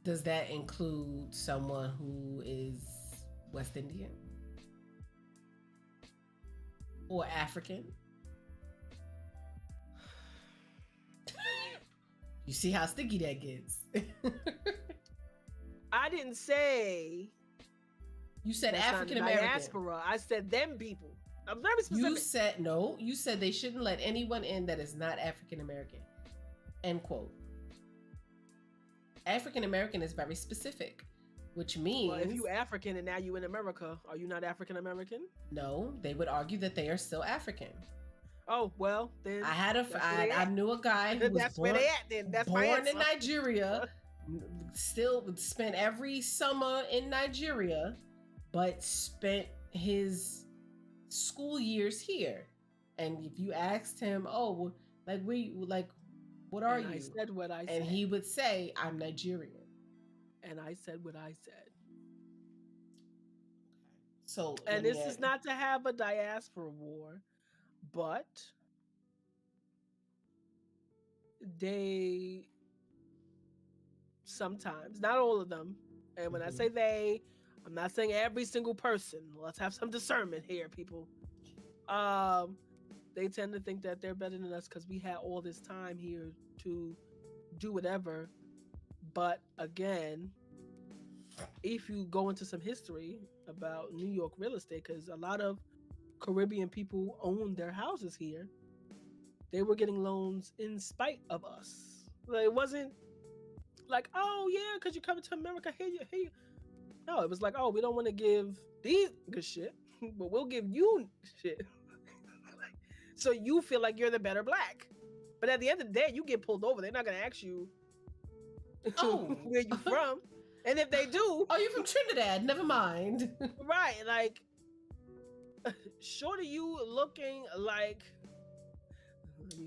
Does that include someone who is West Indian? Or African? You see how sticky that gets. I didn't say. You said African American. Diaspora. I said them people. I'm very specific. You said no. You said they shouldn't let anyone in that is not African American. End quote. African American is very specific, which means. Well, if you African and now you in America, are you not African American? No, they would argue that they are still African. Oh well, then I knew a guy who was that's born, where they at. Then that's born in Nigeria, still spent every summer in Nigeria, but spent his school years here. And if you asked him, "Oh, what are you?" I said what I said, and he would say, "I'm Nigerian." And I said what I said. So, and this is not to have a diaspora war. But they sometimes, not all of them, and when I say they, I'm not saying every single person. Let's have some discernment here, people. They tend to think that they're better than us because we had all this time here to do whatever. But again, if you go into some history about New York real estate, because a lot of Caribbean people owned their houses here, they were getting loans in spite of us. Like, it wasn't like, oh yeah, because you're coming to America, here you. No, it was like, oh, we don't want to give these good shit, but we'll give you shit. So you feel like you're the better black. But at the end of the day, you get pulled over. They're not gonna ask you where you from. And if they do, oh, you from Trinidad, never mind. Right, like, short of you looking like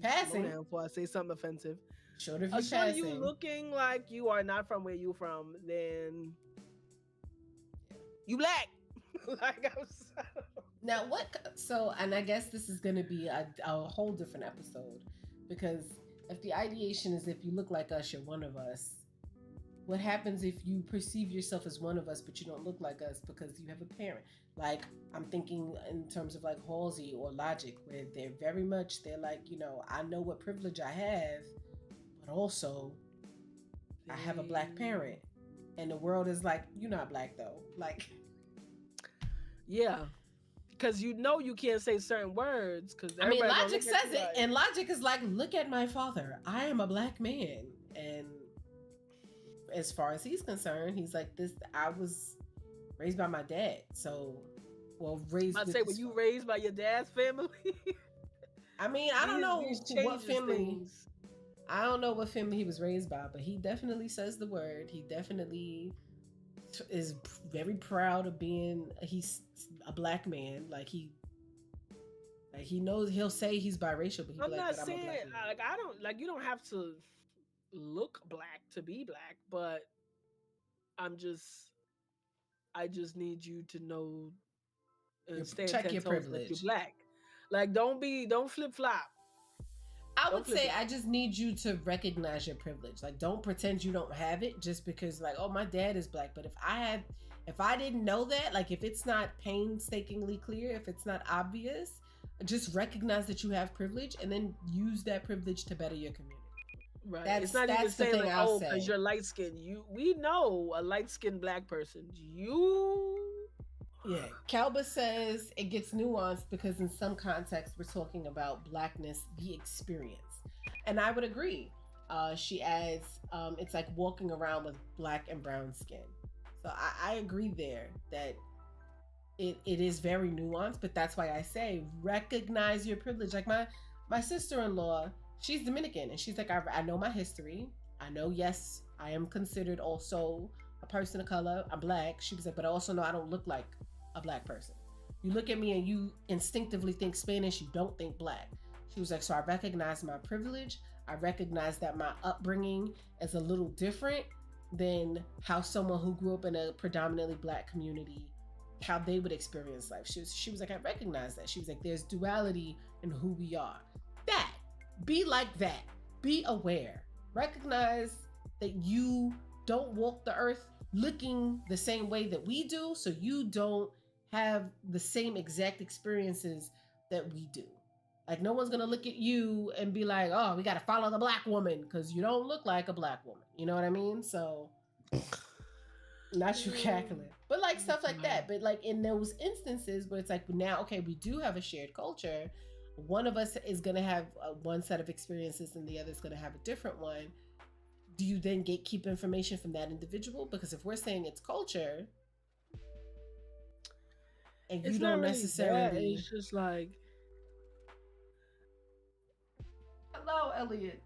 passing before I say something offensive. Short of you you looking like you are not from where you from, then you black. Like, now what? So, and I guess this is going to be a whole different episode, because if the ideation is if you look like us, you're one of us. What happens if you perceive yourself as one of us, but you don't look like us because you have a parent? Like, I'm thinking in terms of like Halsey or Logic, where they're like, I know what privilege I have, but also I have a black parent. And the world is like, you're not black though. Like, yeah. Because you can't say certain words. Because Logic says it, and Logic is like, look at my father. I am a black man. And as far as he's concerned, he's like, I was raised by my dad. So, raised. I'd say, were you raised by your dad's family? I mean, I don't know what family. I don't know what family he was raised by, but he definitely says the word. He definitely is very proud of he's a black man. Like he knows, he'll say he's biracial, but I'm not saying, you don't have to look black to be black, but I just need you to know and check your privilege. You're black. Like, don't flip flop. I would say I just need you to recognize your privilege. Like, don't pretend you don't have it just because, like, oh, my dad is black. But if I didn't know that, like, if it's not painstakingly clear, if it's not obvious, just recognize that you have privilege and then use that privilege to better your community. Right. It's not even saying like, oh, because you're light skinned. We know a light skinned black person. Yeah. Kalba says it gets nuanced because in some contexts we're talking about blackness, the experience. And I would agree. she adds, it's like walking around with black and brown skin. So I agree there that it is very nuanced, but that's why I say recognize your privilege. Like my sister-in-law, she's Dominican, and she's like, I know my history. I know, yes, I am considered also a person of color. I'm black. She was like, but I also know I don't look like a black person. You look at me and you instinctively think Spanish, you don't think black. She was like, so I recognize my privilege. I recognize that my upbringing is a little different than how someone who grew up in a predominantly black community, how they would experience life. She was like, I recognize that. She was like, there's duality in who we are. That, be like that. Be aware. Recognize that you don't walk the earth looking the same way that we do, so you don't have the same exact experiences that we do. Like, no one's gonna look at you and be like, oh, we gotta follow the black woman because you don't look like a black woman. You know what I mean? So, not you cackling, but like stuff like that. But like in those instances where it's like, now, okay, we do have a shared culture. One of us is gonna have one set of experiences and the other is gonna have a different one. Do you then keep information from that individual? Because if we're saying it's culture, and you don't necessarily, it's just like, hello, Elliot.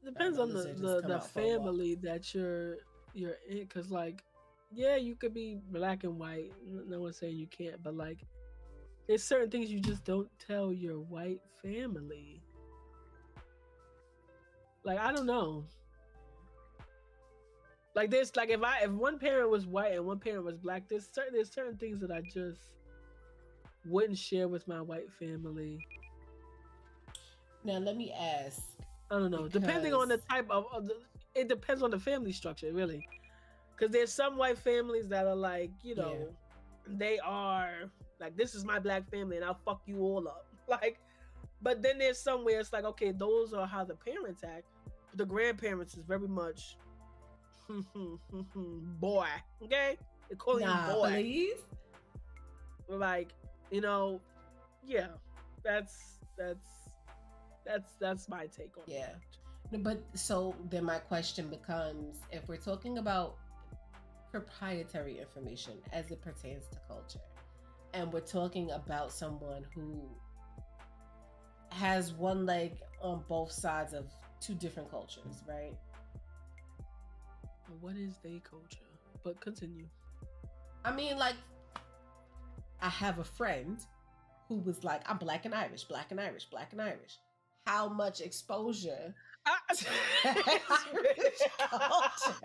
Depends on the family that you're in, because like, yeah, you could be black and white. No one's saying you can't, but like, there's certain things you just don't tell your white family. Like, I don't know. Like this, like if one parent was white and one parent was black, there's certain things that I just wouldn't share with my white family. Now let me ask. I don't know. Depending on the type of it depends on the family structure, really. Because there's some white families that are like, you know, they are like, this is my black family and I'll fuck you all up. Like, but then there's somewhere it's like, okay, those are how the parents act. But the grandparents is very much boy, okay? They call you boy. Please. Like, you know, yeah, that's my take on it. Yeah. But so then my question becomes, if we're talking about proprietary information as it pertains to culture, and we're talking about someone who has one leg on both sides of two different cultures, right? What is their culture? But continue. I mean, like, I have a friend who was like, I'm black and Irish, black and Irish, black and Irish. How much exposure to Irish culture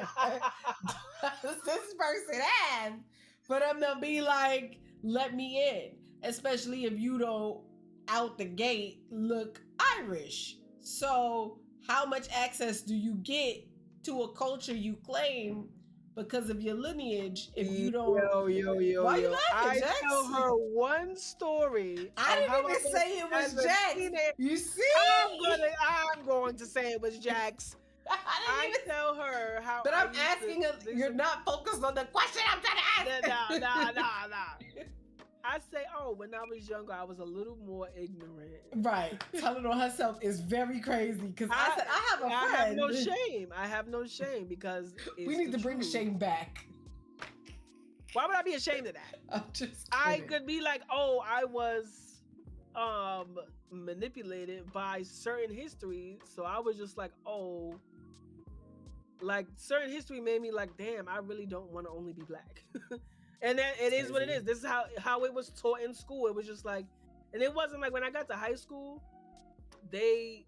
does this person have for them to be like, let me in? Especially if you don't out the gate look Irish. So how much access do you get to a culture you claim because of your lineage if you don't? Yo. Why you laughing, Jax? I tell her one story. I didn't even say it was Jax. You see? I'm going to say it was Jax. I tell her how. But I'm asking her, you're not focused on the question I'm trying to ask. Nah. I say, when I was younger, I was a little more ignorant. Right. Telling on herself is very crazy because I said, I have a friend. I have no shame because we need to bring the shame back. Why would I be ashamed of that? I'm just kidding. I could be like, I was manipulated by certain history. So I was just like, like certain history made me like, damn, I really don't want to only be black. And then it is what it is. This is how it was taught in school. It was just like, and it wasn't like when I got to high school, they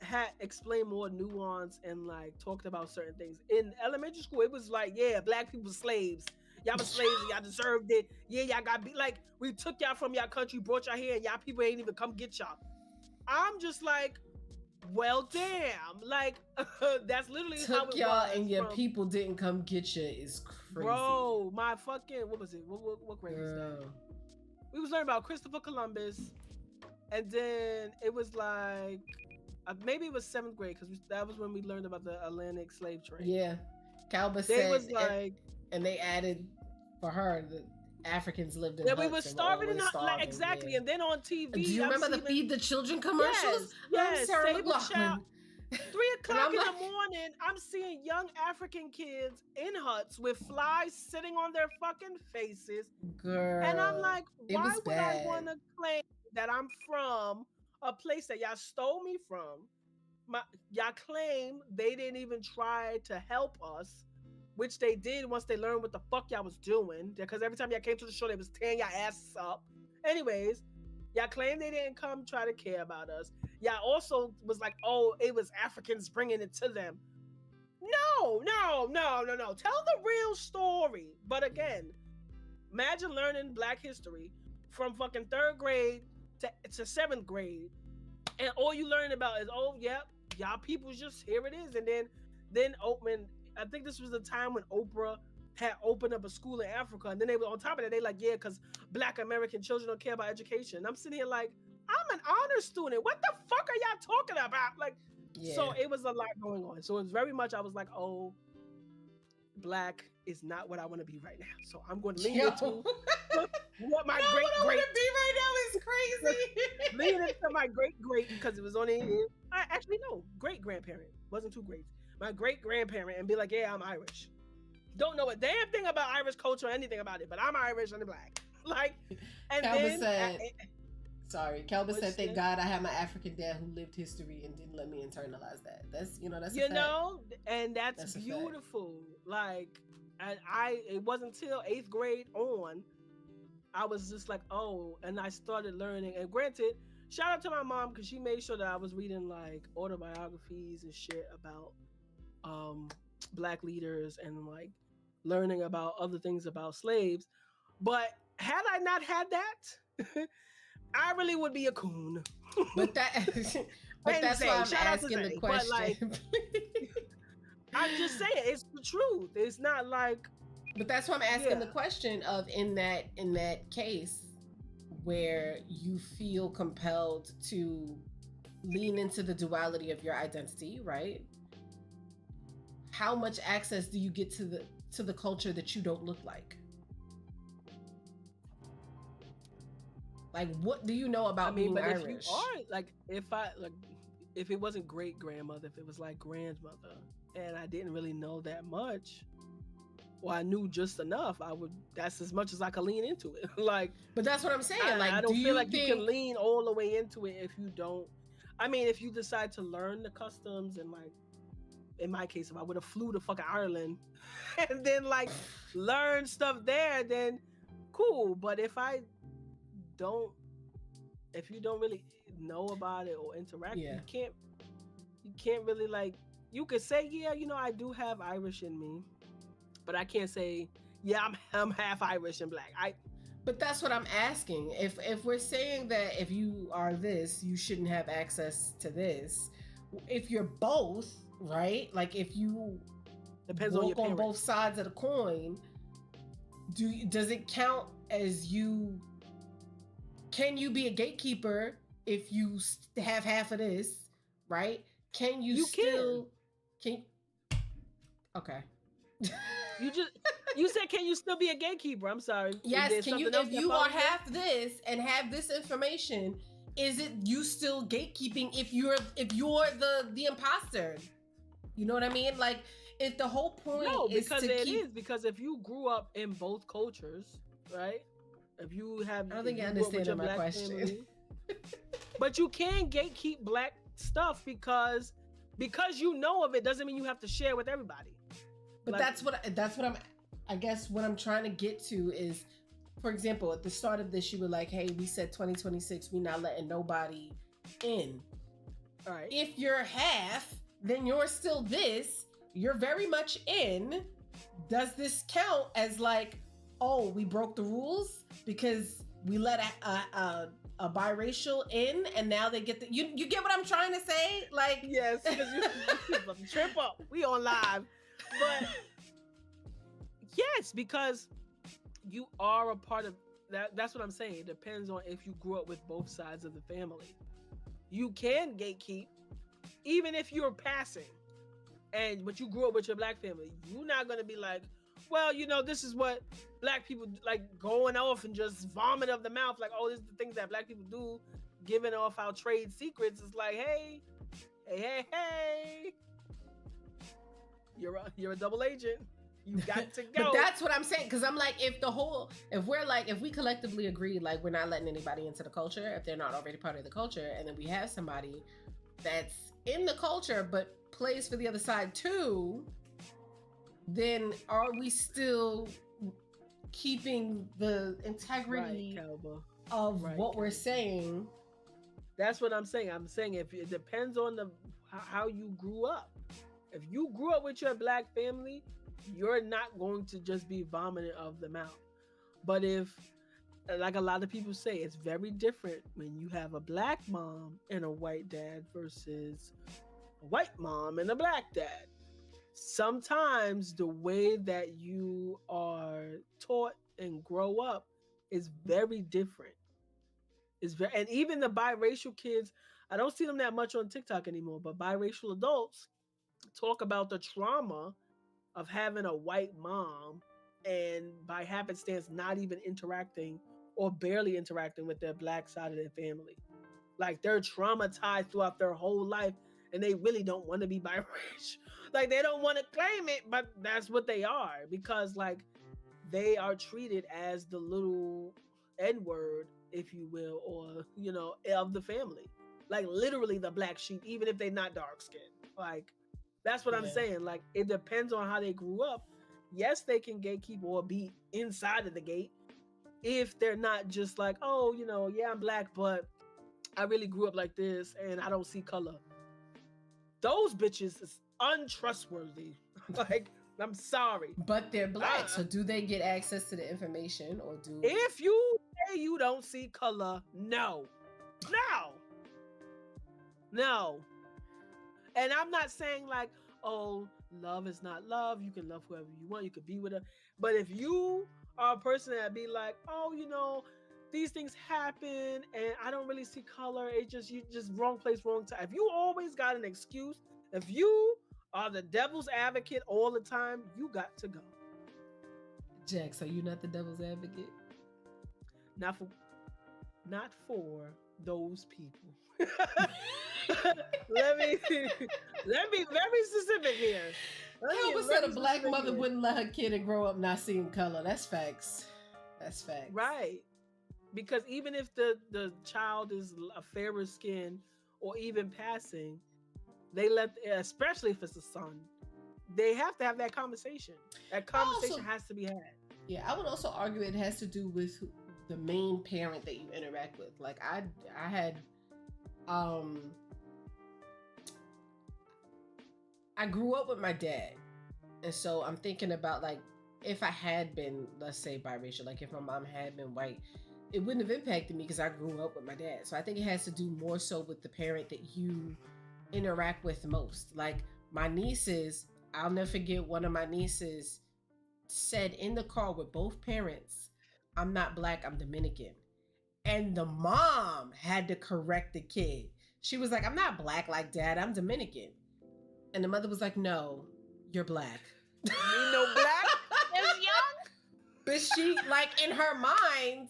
had explained more nuance and like talked about certain things. In elementary school, it was like, yeah, black people slaves. Y'all were slaves and y'all deserved it. Yeah, y'all got beat. Like, we took y'all from y'all country, brought y'all here, and y'all people ain't even come get y'all. I'm just like, well, damn. Like, that's literally how it y'all was. And your people didn't come get you is crazy. Bro, my fucking, what was it? What grade was that? We was learning about Christopher Columbus, and then it was like, maybe it was 7th grade, because that was when we learned about the Atlantic slave trade. Yeah. Calba said, was like, and they added for her the Africans lived in huts. We were starving in like, exactly. Yeah. And then on TV, do you remember the Feed the Children commercials? Yes. Save a child. And o'clock I'm in like, the morning, I'm seeing young African kids in huts with flies sitting on their fucking faces. And I'm girl, like, it why was would I bad. want to claim that I'm from a place that y'all stole me from? Y'all claim they didn't even try to help us, which they did once they learned what the fuck y'all was doing. Because every time y'all came to the show, they was tearing y'all asses up. Anyways, y'all claim they didn't come try to care about us. Y'all also was like, oh, it was Africans bringing it to them. No. Tell the real story. But again, imagine learning Black history from fucking third grade to seventh grade, and all you learn about is, oh, yep, y'all people just, here it is. And then Oprah, I think this was the time when Oprah had opened up a school in Africa, and then they were on top of that, they like, yeah, because Black American children don't care about education. And I'm sitting here like, I'm an honor student. What the fuck are y'all talking about? Like, Yeah. so it was a lot going on. So it was very much, I was like, oh, Black is not what I want to be right now. So I'm going to lean into what my great what I want to be right now is crazy. lean into my great because it was only, I actually no, great grandparent, wasn't too great. My great grandparent, and be like, yeah, I'm Irish. Don't know a damn thing about Irish culture or anything about it, but I'm Irish and Black. Like, and Calvin then said, sorry, Kelvin said, thank said? God I had my African dad who lived history and didn't let me internalize that. That's, that's you know, and that's beautiful. Like, and it wasn't until 8th grade on, I was just like, oh, and I started learning. And granted, shout out to my mom, because she made sure that I was reading like autobiographies and shit about Black leaders, and like learning about other things about slaves. But had I not had that, I really would be a coon. But that's why I'm asking the question. But like, I'm just saying, it's the truth. It's not like. But that's why I'm asking the question of, in that case where you feel compelled to lean into the duality of your identity, right? How much access do you get to the culture that you don't look like? Like, what do you know about being Irish? If you are, like, if it wasn't great grandmother, if it was like grandmother, and I didn't really know that much, or I knew just enough, that's as much as I could lean into it. Like, but that's what I'm saying. I don't feel like you can lean all the way into it if you don't. I mean, if you decide to learn the customs, and like, in my case, if I would have flew to fucking Ireland and then like learn stuff there, then cool. But if you don't really know about it or interact, you can't really, like, you could say, yeah, I do have Irish in me, but I can't say, yeah, I'm half Irish and Black. But that's what I'm asking. If we're saying that if you are this, you shouldn't have access to this. If you're both, right? Like, if you depends on your parents. On both sides of the coin, does it count as you? Can you be a gatekeeper if you have half of this, right? Can you still? Can. Okay. You said, can you still be a gatekeeper? I'm sorry. Yes. Can you? If you are half this and have this information, is it you still gatekeeping if you're the imposter? You know what I mean? Like, if the whole point is because if you grew up in both cultures, right? If you have, I don't think I understand my question. Family, but you can gatekeep Black stuff because you know of it doesn't mean you have to share with everybody. But like, that's what I guess what I'm trying to get to is, for example, at the start of this, you were like, hey, we said 2026, we're not letting nobody in. All right. If you're half, then you're still this. You're very much in. Does this count as like, oh, we broke the rules because we let a biracial in, and now they get you get what I'm trying to say? Like, yes, because you trip up. We on live, but yes, because you are a part of that. That's what I'm saying. It depends on if you grew up with both sides of the family. You can gatekeep, even if you're passing, but you grew up with your Black family. You're not gonna be like, well, this is what Black people like, going off and just vomit of the mouth, like, oh, this is the things that Black people do, giving off our trade secrets. It's like, hey, Hey. You're a double agent. You got to go. But that's what I'm saying, because I'm like, if we collectively agree, like, we're not letting anybody into the culture if they're not already part of the culture, and then we have somebody that's in the culture but plays for the other side too, then are we still keeping the integrity of what we're saying? That's what I'm saying. I'm saying if it depends on how you grew up. If you grew up with your black family, you're not going to just be vomiting of them out. But if, like a lot of people say, it's very different when you have a black mom and a white dad versus a white mom and a black dad. Sometimes the way that you are taught and grow up is very different. And even the biracial kids, I don't see them that much on TikTok anymore, but biracial adults talk about the trauma of having a white mom and by happenstance not even interacting or barely interacting with their black side of their family. Like, they're traumatized throughout their whole life and they really don't want to be biracial. Like, they don't want to claim it, but that's what they are, because like they are treated as the little N-word, if you will, or of the family. Like, literally the black sheep, even if they're not dark skinned. Like, that's what I'm saying. Like, it depends on how they grew up. Yes, they can gatekeep or be inside of the gate if they're not just like, oh, I'm black, but I really grew up like this and I don't see color. Those bitches is untrustworthy. Like, I'm sorry. But they're black, so do they get access to the information, or do... If you say you don't see color, no. And I'm not saying like, oh, love is not love. You can love whoever you want. You could be with her. But if you are a person that be like, oh, these things happen and I don't really see color. You just wrong place, wrong time. If you always got an excuse, if you are the devil's advocate all the time, you got to go. Jack, so you're not the devil's advocate? Not for those people. Let me be very specific here. Elvis said a black mother wouldn't let her kid and grow up not seeing color. That's facts. Right. Because even if the child is a fairer skin or even passing, they especially if it's a son, they have to have that conversation. That conversation has to be had. Yeah, I would also argue it has to do with the main parent that you interact with. Like, I had I grew up with my dad, and so I'm thinking about, like, if I had been, let's say, biracial, like if my mom had been white, it wouldn't have impacted me because I grew up with my dad. So I think it has to do more so with the parent that you interact with most. Like, my nieces, I'll never forget, one of my nieces said in the car with both parents, I'm not black, I'm Dominican. And the mom had to correct the kid. She was like, I'm not black like dad, I'm Dominican. And the mother was like, no, you're black. You know black is young? But she, like, in her mind,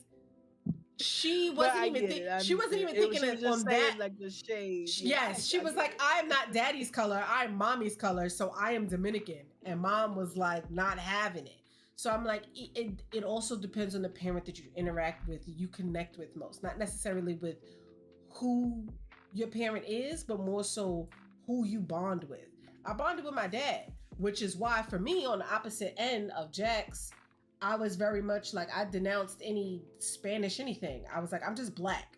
she wasn't even thinking on that. Like the shade. Yes, she was like, I am not daddy's color, I'm mommy's color, so I am Dominican. And mom was like, not having it. So I'm like, it also depends on the parent that you interact with, you connect with most. Not necessarily with who your parent is, but more so who you bond with. I bonded with my dad, which is why for me, on the opposite end of Jack's, I was very much like, I denounced any Spanish anything. I was like, I'm just black.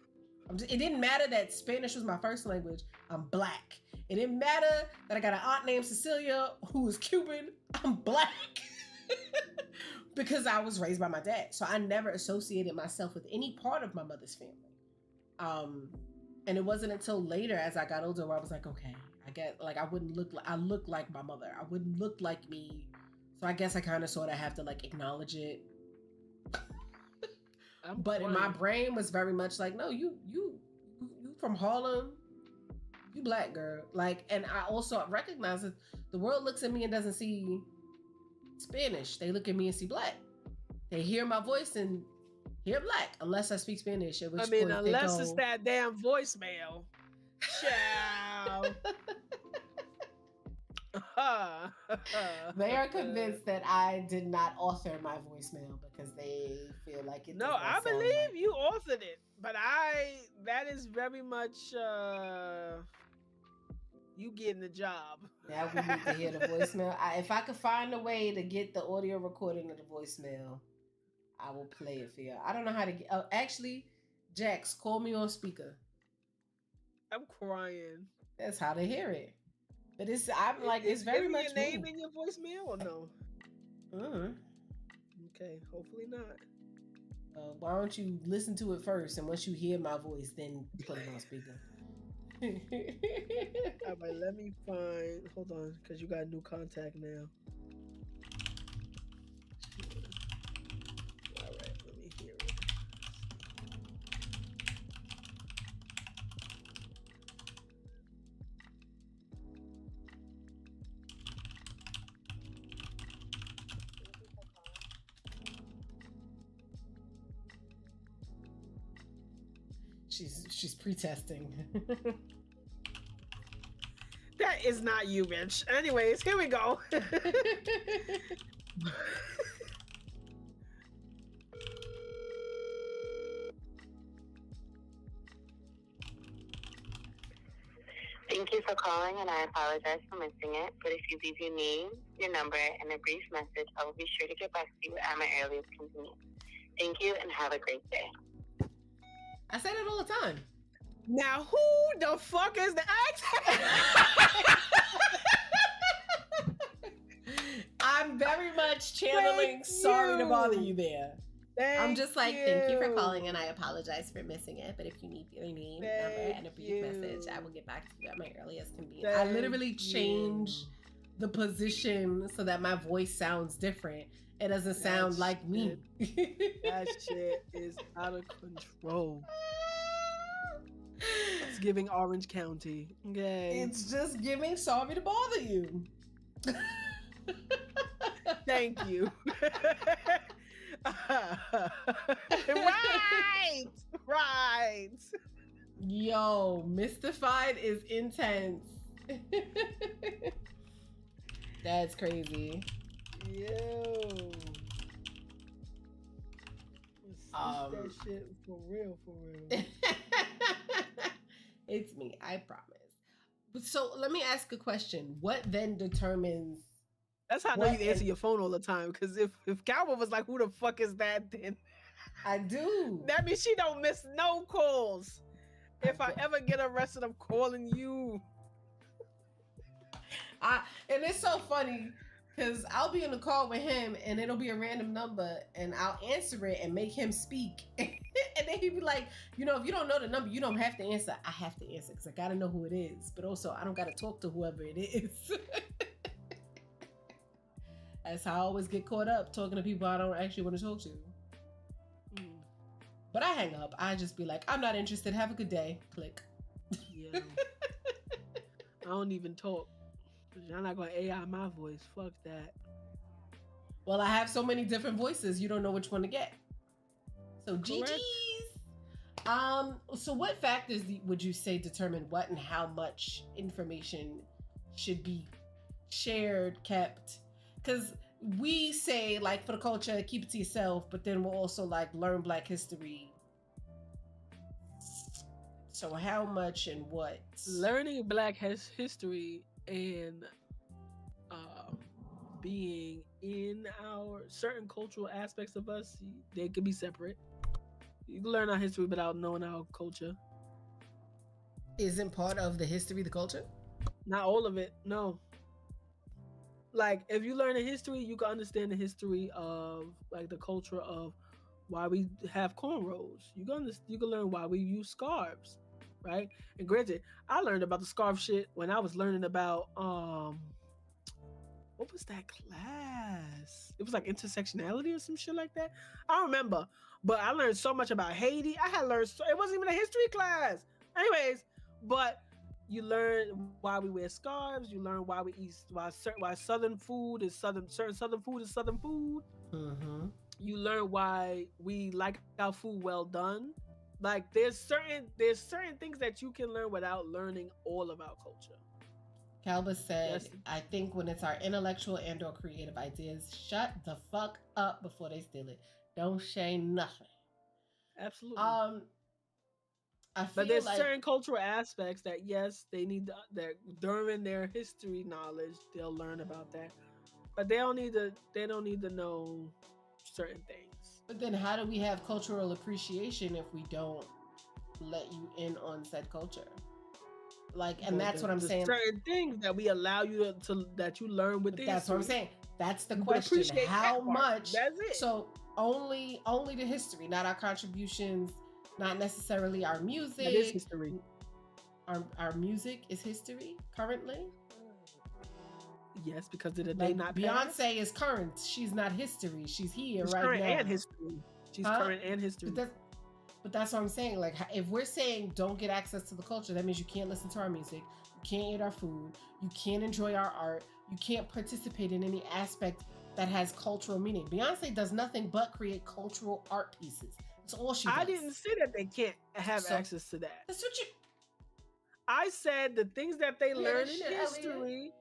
It didn't matter that Spanish was my first language. I'm black. It didn't matter that I got an aunt named Cecilia who is Cuban. I'm black. Because I was raised by my dad. So I never associated myself with any part of my mother's family. And it wasn't until later, as I got older, where I was like, okay, I get, like, I look like my mother. I wouldn't look like me. So I guess I kind of sort of have to, like, acknowledge it. But in my brain was very much like, no, you from Harlem, you black girl. Like, and I also recognize that the world looks at me and doesn't see Spanish. They look at me and see black. They hear my voice and hear black, unless I speak Spanish. At which point unless it's that damn voicemail. Ciao. They are convinced that I did not author my voicemail because they feel like it No, does not I sound believe like. you authored it, but that is very much you getting the job. Now we need to hear the voicemail. If I could find a way to get the audio recording of the voicemail, I will play it for you. I don't know how to get. Oh, actually, Jax, call me on speaker. I'm crying. That's how they hear it. But I'm like, it's very Is much your name me. in your voicemail or no? Mm-hmm. Okay, hopefully not. Why don't you listen to it first, and once you hear my voice, then put it on speaker. All right, let me find. Hold on, because you got a new contact now. All right, let me hear it. She's pre-testing. That is not you, bitch. Anyways, here we go. Thank you for calling, and I apologize for missing it. But if you leave your name, your number, and a brief message, I will be sure to get back to you at my earliest convenience. Thank you, and have a great day. I say that all the time. Now, who the fuck is the ex? I'm very much channeling sorry to bother you there. I'm just like, thank you for calling, and I apologize for missing it. But if you need your name, number, and a brief message, I will get back to you at my earliest convenience. I literally change the position so that my voice sounds different. It doesn't sound like me. That shit is out of control. It's giving Orange County. Okay. It's just giving sorry to bother you. Thank you. Right. Yo, Mystified is intense. That's crazy. Yo. That shit for real. It's me, I promise. So let me ask a question. What then determines? That's how I know you answer your phone all the time. Because if Calvin was like, "Who the fuck is that?" Then I do. That means she don't miss no calls. If I ever get arrested, I'm calling you. And it's so funny because I'll be in the call with him and it'll be a random number and I'll answer it and make him speak. And then he'd be like, you know, if you don't know the number, you don't have to answer. I have to answer because I got to know who it is. But also, I don't got to talk to whoever it is. That's how I always get caught up talking to people I don't actually want to talk to. But I hang up. I just be like, I'm not interested. Have a good day. Click. Yeah. I don't even talk. I'm not going to AI my voice. Fuck that. Well, I have so many different voices. You don't know which one to get. So GG's. So what factors would you say determine what and how much information should be shared, kept? Because we say, like, for the culture, keep it to yourself, but then we'll also, like, learn Black history. So how much and what? Learning Black history and being in our certain cultural aspects of us, they can be separate. You can learn our history without knowing our culture. Isn't part of the history the culture? Not all of it, no. Like, if you learn the history, you can understand the history of, like, the culture of why we have cornrows. You can learn why we use scarves, right? And granted, I learned about the scarf shit when I was learning about what was that class? It was like intersectionality or some shit like that. I don't remember, but I learned so much about Haiti. I had learned it wasn't even a history class. Anyways, but you learn why we wear scarves. You learn why we eat, why Southern food is Southern food is Southern food. Mm-hmm. You learn why we like our food well done Like there's certain things that you can learn without learning all of our culture. Calba said, Yes. I think when it's our intellectual and or creative ideas, shut the fuck up before they steal it. Don't say nothing. Absolutely. I But feel there's like certain cultural aspects that yes, they need to, that during their history knowledge they'll learn about that, but they don't need to know certain things. but then how do we have cultural appreciation if we don't let you in on said culture? Like, and Well, that's what I'm there's saying. Certain things that we allow you to that you learn with But the that's what I'm history. saying. That's the You can question. appreciate How that part. much? That's it. So only the history, not our contributions, not necessarily our music. That is history. Our music is history currently. Yes, because of the Like day not Beyonce past. is current. She's not history. She's here She's right current now. and history. She's Huh? current and history. But that's what I'm saying. Like, if we're saying don't get access to the culture, that means you can't listen to our music, you can't eat our food, you can't enjoy our art, you can't participate in any aspect that has cultural meaning. Beyonce does nothing but create cultural art pieces. That's all she does. I didn't say that they can't have So- access to that. That's what you. I said the things that they Yeah, learn that in shit, Elliot. history.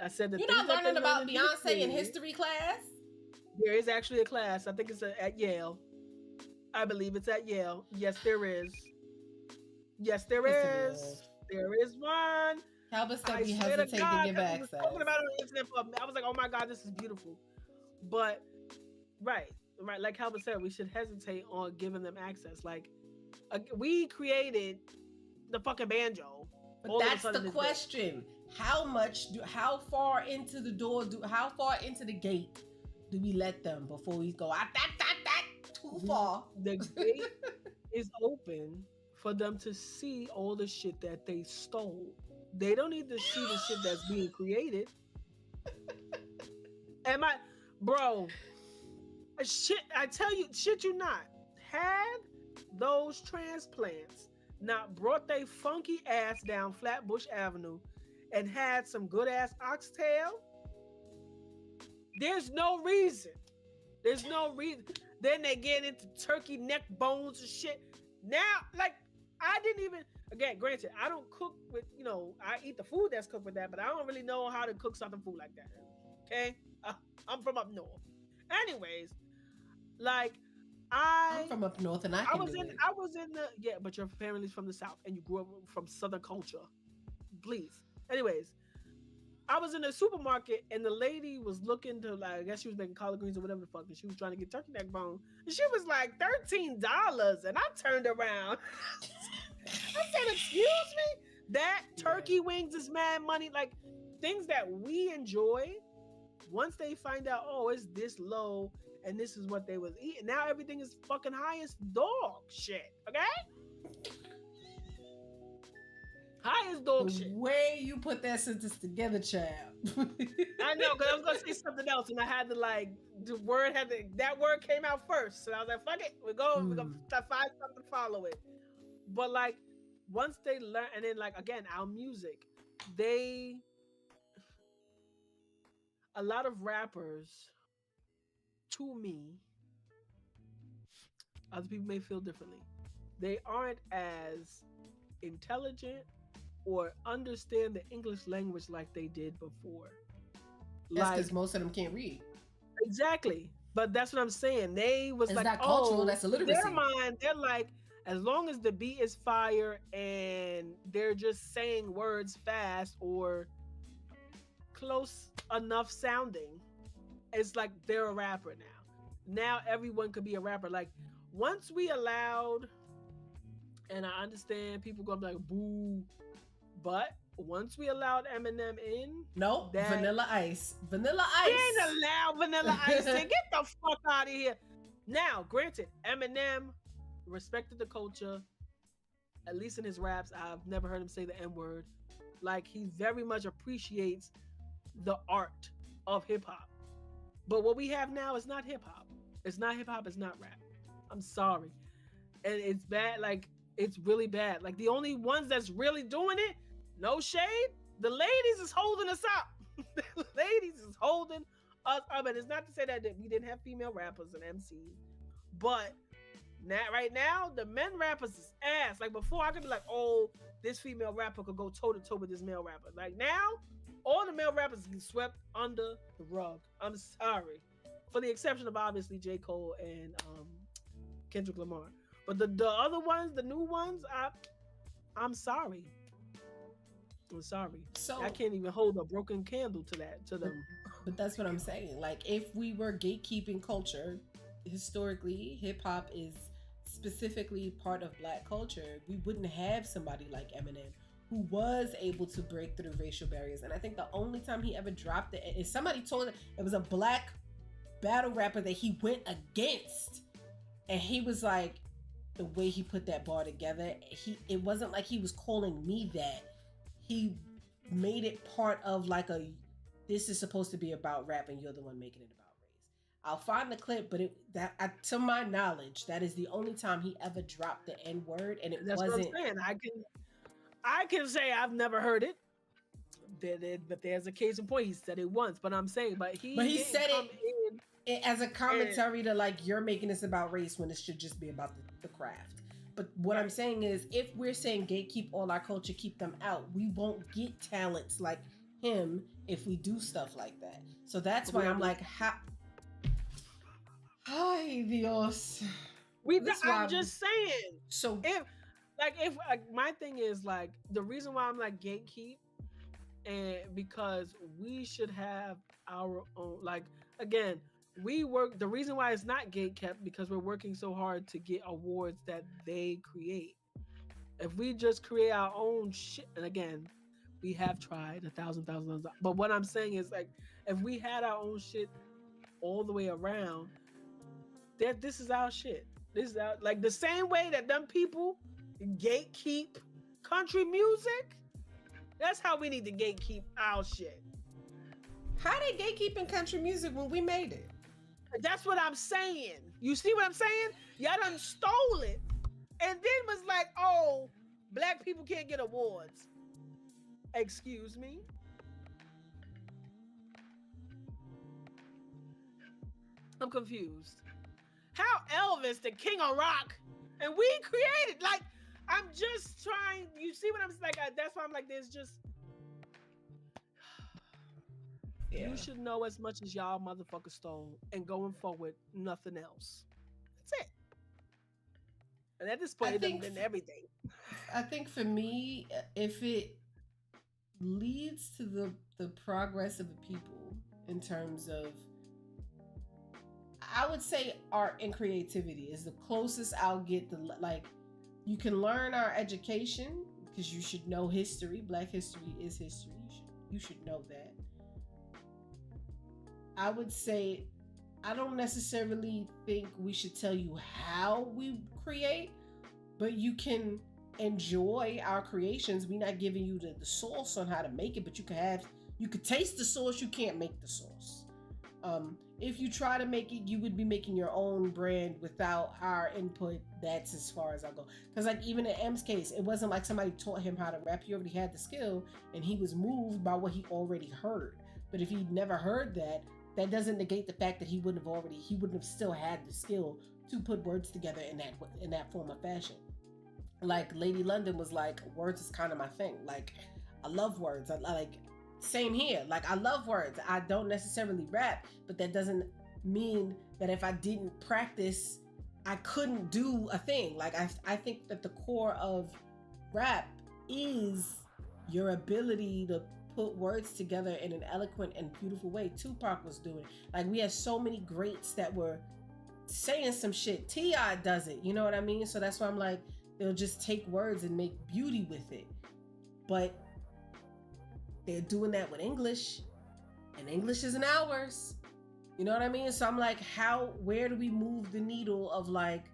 I said the You're things not that learning they about learn Beyonce in history class. There is actually a class. I think it's at Yale. I believe it's at Yale. Yes, there is. Yes, there Yes, is. There is one. Calvin said I we swear to hesitate to God, give I was access. talking about it on the internet I was like, oh my God, this is beautiful. But right, like Calvin said, we should hesitate on giving them access. Like we created the fucking banjo. But all of a that's sudden the it's there. question. How far into the door how far into the gate do we let them before we go out that too far? The gate is open for them to see all the shit that they stole. They don't need to see the shit that's being created. Bro, shit, I tell you, shit you not, had those transplants not brought they funky ass down Flatbush Avenue and had some good ass oxtail, there's no reason. There's no reason. Then they get into turkey neck bones and shit. Now, like, I didn't even, again, granted, I don't cook with, I eat the food that's cooked with that, but I don't really know how to cook something food like that. Okay? I'm from up north. Anyways, like, I'm from up north and I was in the, yeah, but your family's from the South and you grew up from Southern culture. Please. Anyways, I was in the supermarket and the lady was looking to, like, I guess she was making collard greens or whatever the fuck, and she was trying to get turkey neck bone. And she was like $13. And I turned around. I said, excuse me? That turkey wings is mad money. Like, things that we enjoy, once they find out, oh, it's this low and this is what they was eating, now everything is fucking high as dog shit. Okay? High as dog shit. The way you put that sentence together, child. I know, because I was gonna say something else, and I had to that word came out first, so I was like, "Fuck it, we're gonna find something to follow it." But like, once they learn, and then like again, our music, a lot of rappers, to me, other people may feel differently. They aren't as intelligent or understand the English language like they did before. That's because most of them can't read. Exactly. But that's what I'm saying. They was It's like, not cultural, that's illiteracy. Their mind, they're like, as long as the beat is fire and they're just saying words fast or close enough sounding, it's like they're a rapper now. Now everyone could be a rapper. Like, once we allowed, and I understand people gonna be like, boo, but once we allowed Eminem in, nope, Vanilla Ice. Vanilla we Ice. ain't allow Vanilla Ice in. Get the fuck out of here. Now, granted, Eminem respected the culture, at least in his raps. I've never heard him say the N-word. Like, he very much appreciates the art of hip-hop. But what we have now is not hip-hop. It's not hip-hop, it's not rap. I'm sorry. And it's bad, like, it's really bad. Like, the only ones that's really doing it, no shade, the ladies is holding us up. The ladies is holding us up. And it's not to say that we didn't have female rappers and MCs, but right now, the men rappers is ass. Like before, I could be like, oh, this female rapper could go toe to toe with this male rapper. Like now, all the male rappers get swept under the rug. I'm sorry, for the exception of obviously J. Cole and Kendrick Lamar. But the other ones, the new ones, I'm sorry. I'm sorry. So I can't even hold a broken candle to them. But that's what I'm saying. Like, if we were gatekeeping culture, historically, hip hop is specifically part of Black culture. We wouldn't have somebody like Eminem who was able to break through racial barriers. And I think the only time he ever dropped it is somebody told him it was a Black battle rapper that he went against, and he was like, the way he put that bar together, it wasn't like he was calling me that. He made it part of like this is supposed to be about rap and you're the one making it about race. I'll find the clip, but to my knowledge, that is the only time he ever dropped the N word, and That's wasn't. What I'm saying. I can say I've never heard it. But there's a case in point. He said it once, but I'm saying, but he said it as a commentary to like, you're making this about race when it should just be about the craft. But what I'm saying is, if we're saying gatekeep all our culture, keep them out, we won't get talents like him if we do stuff like that. So that's why I'm like, ay Dios. I'm just saying. So if my thing is like, the reason why I'm like gatekeep, and because we should have our own, like, again, the reason why it's not gatekept because we're working so hard to get awards that they create. If we just create our own shit, and again, we have tried 1,000 times, but what I'm saying is, like, if we had our own shit all the way around, this is our shit. This is our, like, the same way that them people gatekeep country music. That's how we need to gatekeep our shit. How they gatekeeping country music when we made it? That's what I'm saying. You see what I'm saying? Y'all done stole it, and then was like, oh, Black people can't get awards. Excuse me? I'm confused. How Elvis, the king of rock, and we created, like, I'm just trying, you see what I'm like, that's why I'm like, there's just, you should know as much as y'all motherfuckers stole, and going forward, nothing else. That's it. And at this point, it done been everything. I think for me, if it leads to the progress of the people in terms of, I would say art and creativity is the closest I'll get. Like, you can learn our education because you should know history. Black history is history. You should know that. I would say I don't necessarily think we should tell you how we create, but you can enjoy our creations. We're not giving you the sauce on how to make it, but you could taste the sauce. You can't make the sauce. If you try to make it, you would be making your own brand without our input. That's as far as I go. Because like, even in M's case, it wasn't like somebody taught him how to rap. He already had the skill, and he was moved by what he already heard. But if he'd never heard that, that doesn't negate the fact that he wouldn't have still had the skill to put words together in that form of fashion. Like Lady London was like, words is kind of my thing. Like, I love words. I like, same here. Like, I love words. I don't necessarily rap, but that doesn't mean that if I didn't practice, I couldn't do a thing. Like, I think that the core of rap is your ability to put words together in an eloquent and beautiful way. Tupac was doing. Like, we had so many greats that were saying some shit. T.I. does it, you know what I mean? So that's why I'm like, they'll just take words and make beauty with it. But they're doing that with English, and English isn't ours. You know what I mean? So I'm like, where do we move the needle of like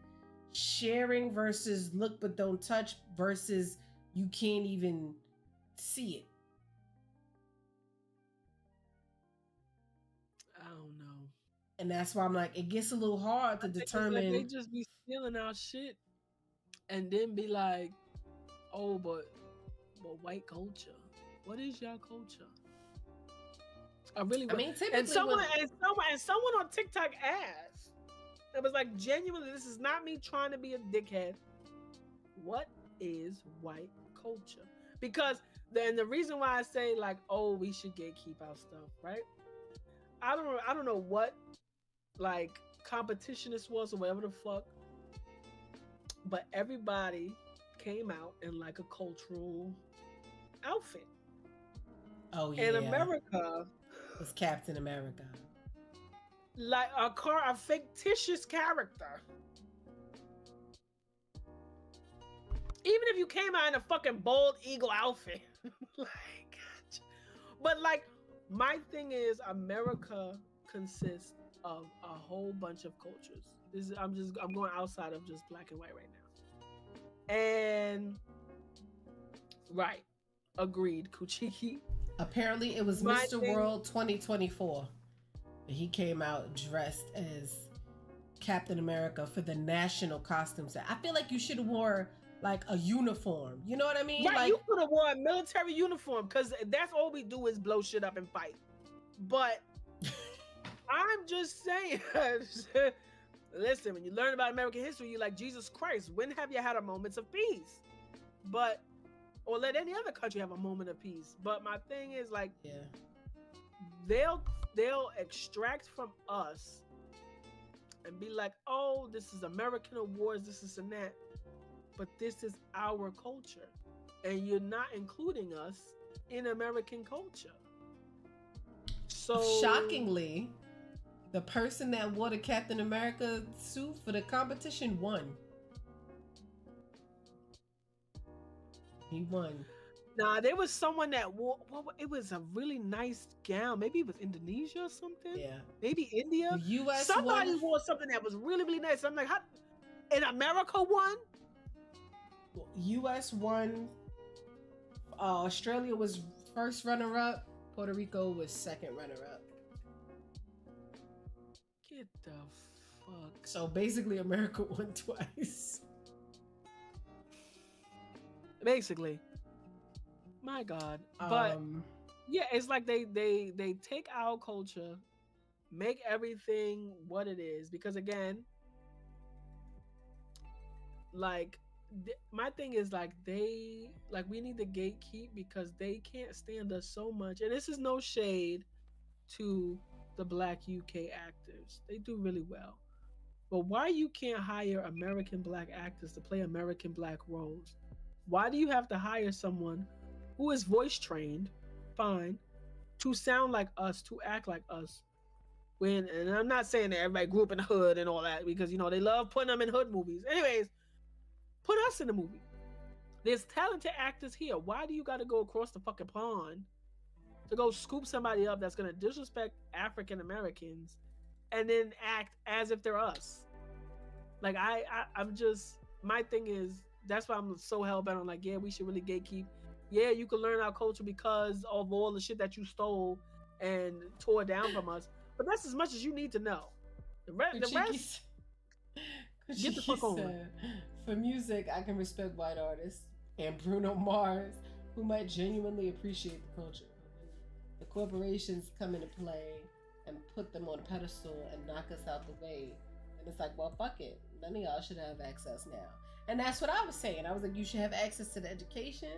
sharing versus look but don't touch versus you can't even see it? I don't know. And that's why I'm like, it gets a little hard to determine. Like, they just be stealing our shit and then be like, oh, but white culture. What is your culture? I mean, typically, and someone on TikTok asked. It was like, genuinely, this is not me trying to be a dickhead. What is white culture? Because then the reason why I say like, oh, we should gatekeep our stuff, right? I don't know what like competition this was or whatever the fuck, but everybody came out in like a cultural outfit. Oh yeah. In America, it's Captain America. Like a fictitious character. Even if you came out in a fucking bald eagle outfit, like, but like, my thing is, America consists of a whole bunch of cultures. I'm going outside of just black and white right now. And right, agreed, Kuchiki. Apparently, it was Mr. World 2024. He came out dressed as Captain America for the national costume set. I feel like you should have wore like a uniform. You know what I mean? Right, like, you could have worn a military uniform, because that's all we do is blow shit up and fight. But I'm just saying, listen, when you learn about American history, you're like, Jesus Christ, when have you had a moment of peace? But, or let any other country have a moment of peace. But my thing is like, yeah, they'll extract from us and be like, oh, this is American awards, this is and that. But this is our culture, and you're not including us in American culture. So shockingly, the person that wore the Captain America suit for the competition won. He won. Nah, there was someone that wore, it was a really nice gown. Maybe it was Indonesia or something. Yeah. Maybe India. The US Somebody won. wore something that was really, really nice. I'm like, how? In America won? US won. Australia was first runner-up. Puerto Rico was second runner-up. Get the fuck. So basically, America won twice. Basically. My God. But yeah, it's like they take our culture, make everything what it is. Because again, like, my thing is like, we need to gatekeep because they can't stand us so much. And this is no shade to the Black UK actors. They do really well. But why you can't hire American Black actors to play American Black roles? Why do you have to hire someone who is voice trained, fine, to sound like us, to act like us? And I'm not saying that everybody grew up in the hood and all that, because, you know, they love putting them in hood movies. Anyways, put us in the movie. There's talented actors here. Why do you got to go across the fucking pond to go scoop somebody up that's going to disrespect African Americans and then act as if they're us? Like, I'm just, my thing is, that's why I'm so hell-bent on like, yeah, we should really gatekeep. Yeah, you can learn our culture because of all the shit that you stole and tore down from us. But that's as much as you need to know. The rest get the fuck on. For music, I can respect white artists and Bruno Mars, who might genuinely appreciate the culture. The corporations come into play and put them on a pedestal and knock us out the way. And it's like, well, fuck it. None of y'all should have access now. And that's what I was saying. I was like, you should have access to the education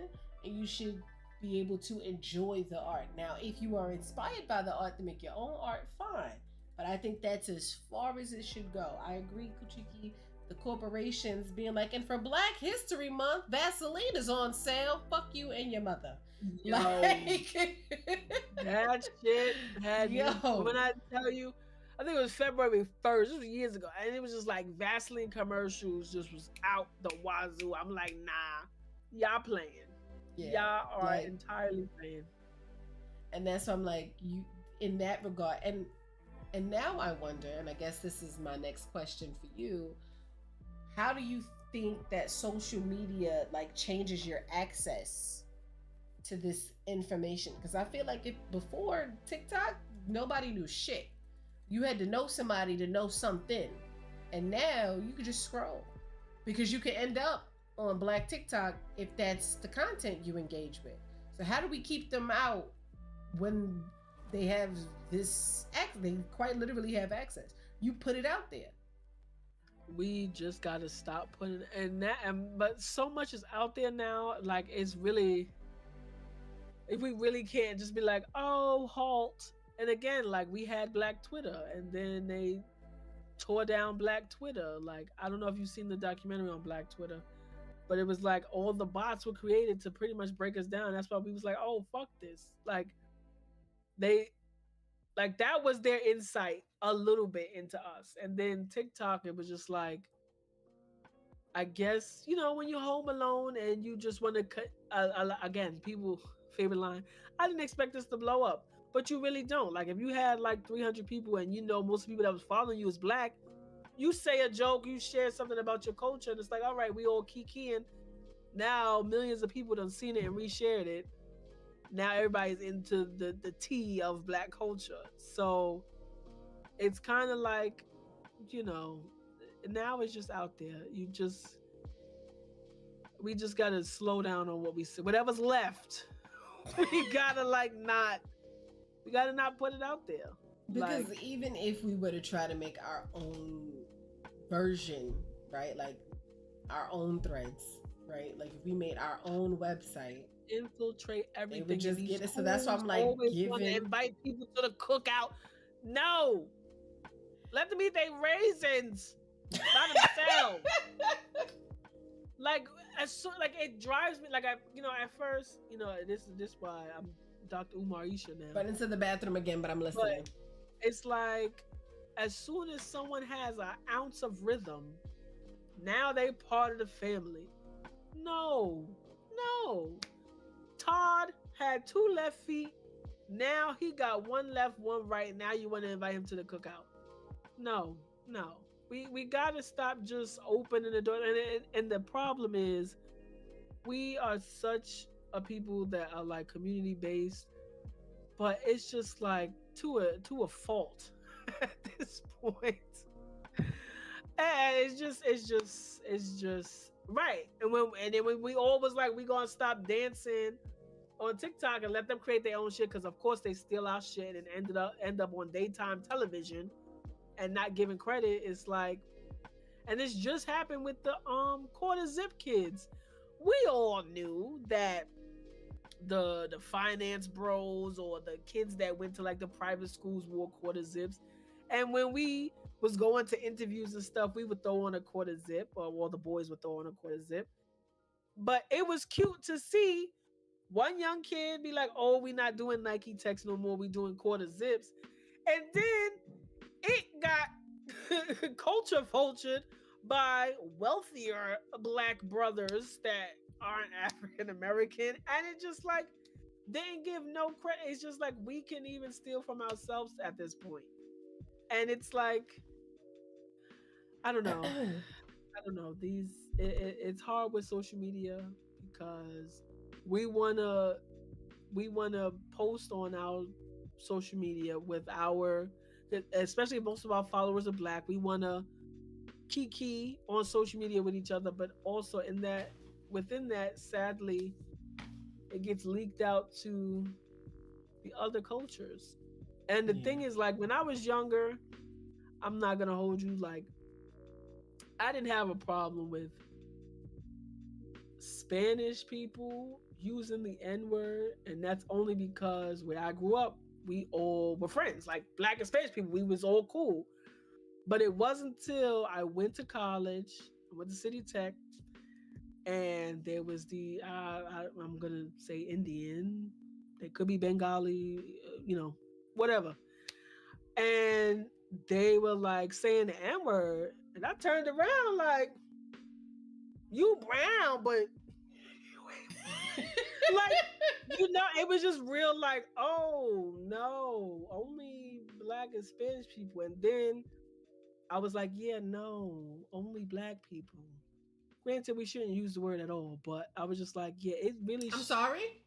and you should be able to enjoy the art. Now, if you are inspired by the art to make your own art, fine. But I think that's as far as it should go. I agree, Kuchiki. The corporations being like, and for Black History Month, Vaseline is on sale. Fuck you and your mother. Yo, Like, that shit had me. When I tell you, I think it was February 1st. This was years ago. And it was just like Vaseline commercials just was out the wazoo. I'm like, nah, y'all playing. Yeah, y'all are entirely playing. And that's why I'm like, you, in that regard. And now I wonder, and I guess this is my next question for you, how do you think that social media like changes your access to this information? Because I feel like if before TikTok, nobody knew shit. You had to know somebody to know something. And now you can just scroll. Because you can end up on Black TikTok if that's the content you engage with. So how do we keep them out when they have this, they quite literally have access? You put it out there. We just got to stop putting and that and but so much is out there now, like it's really, if we really can't just be like, oh, halt. And again, like we had Black Twitter and then they tore down Black Twitter. Like I don't know if you've seen the documentary on Black Twitter, but it was like all the bots were created to pretty much break us down. That's why we was like, oh, fuck this. Like they, like that was their insight a little bit into us. And then TikTok, it was just like, I guess, you know, when you're home alone and you just want to cut, again, people favorite line, I didn't expect this to blow up, but you really don't. Like if you had like 300 people and you know most people that was following you is Black, you say a joke, you share something about your culture, and it's like, all right, we all kikiing. Now millions of people done seen it and reshared it. Now everybody's into the tea of Black culture. So it's kind of like, you know, now it's just out there. We just gotta slow down on what we say. Whatever's left, we gotta not put it out there. Because Like, even if we were to try to make our own version, right? Like our own threads, right? Like if we made our own website, infiltrate everything. it would just And get these it. So that's why I'm schools like always want to giving. invite people to the cookout. No, let them eat their raisins by themselves. Like as soon, like it drives me. Like I, you know, at first, you know, this why I'm Dr. Umar Isha now. But into the bathroom again, but I'm listening. It's like as soon as someone has an ounce of rhythm, now they part of the family. No. Todd had 2 left feet. Now he got 1 left, 1 right. Now you want to invite him to the cookout? No. We gotta stop just opening the door. And the problem is, we are such a people that are like community based, but it's just like to a fault at this point. And it's just right. And then when we always like we gonna stop dancing on TikTok and let them create their own shit, because of course they steal our shit and end up on daytime television and not giving credit. It's like, and this just happened with the quarter zip kids. We all knew that the finance bros or the kids that went to like the private schools wore quarter zips, and when we was going to interviews and stuff, we would throw on a quarter zip, or all the boys would throw on a quarter zip. But it was cute to see one young kid be like, oh, we not doing Nike Techs no more, we doing quarter zips. And then it got culture vultured by wealthier Black brothers that aren't African American, and it just like didn't give no credit. It's just like we can even steal from ourselves at this point. And it's like, I don't know. It's hard with social media because we wanna post on our social media with our, especially if most of our followers are Black. We wanna kiki on social media with each other, but also within that, sadly, it gets leaked out to the other cultures. And the thing is, like, when I was younger, I'm not gonna hold you, like, I didn't have a problem with Spanish people using the N-word, and that's only because where I grew up, we all were friends. Like Black and Spanish people, we was all cool. But it wasn't until I went to college, I went to City Tech, and there was the I'm gonna say Indian, they could be Bengali, you know, whatever, and they were like saying the N-word, and I turned around like, you brown, but like, you know, it was just real like, oh no, only Black and Spanish people. And then I was like, yeah, no, only Black people. Granted, we shouldn't use the word at all, but I was just like, yeah, it really. I'm sorry.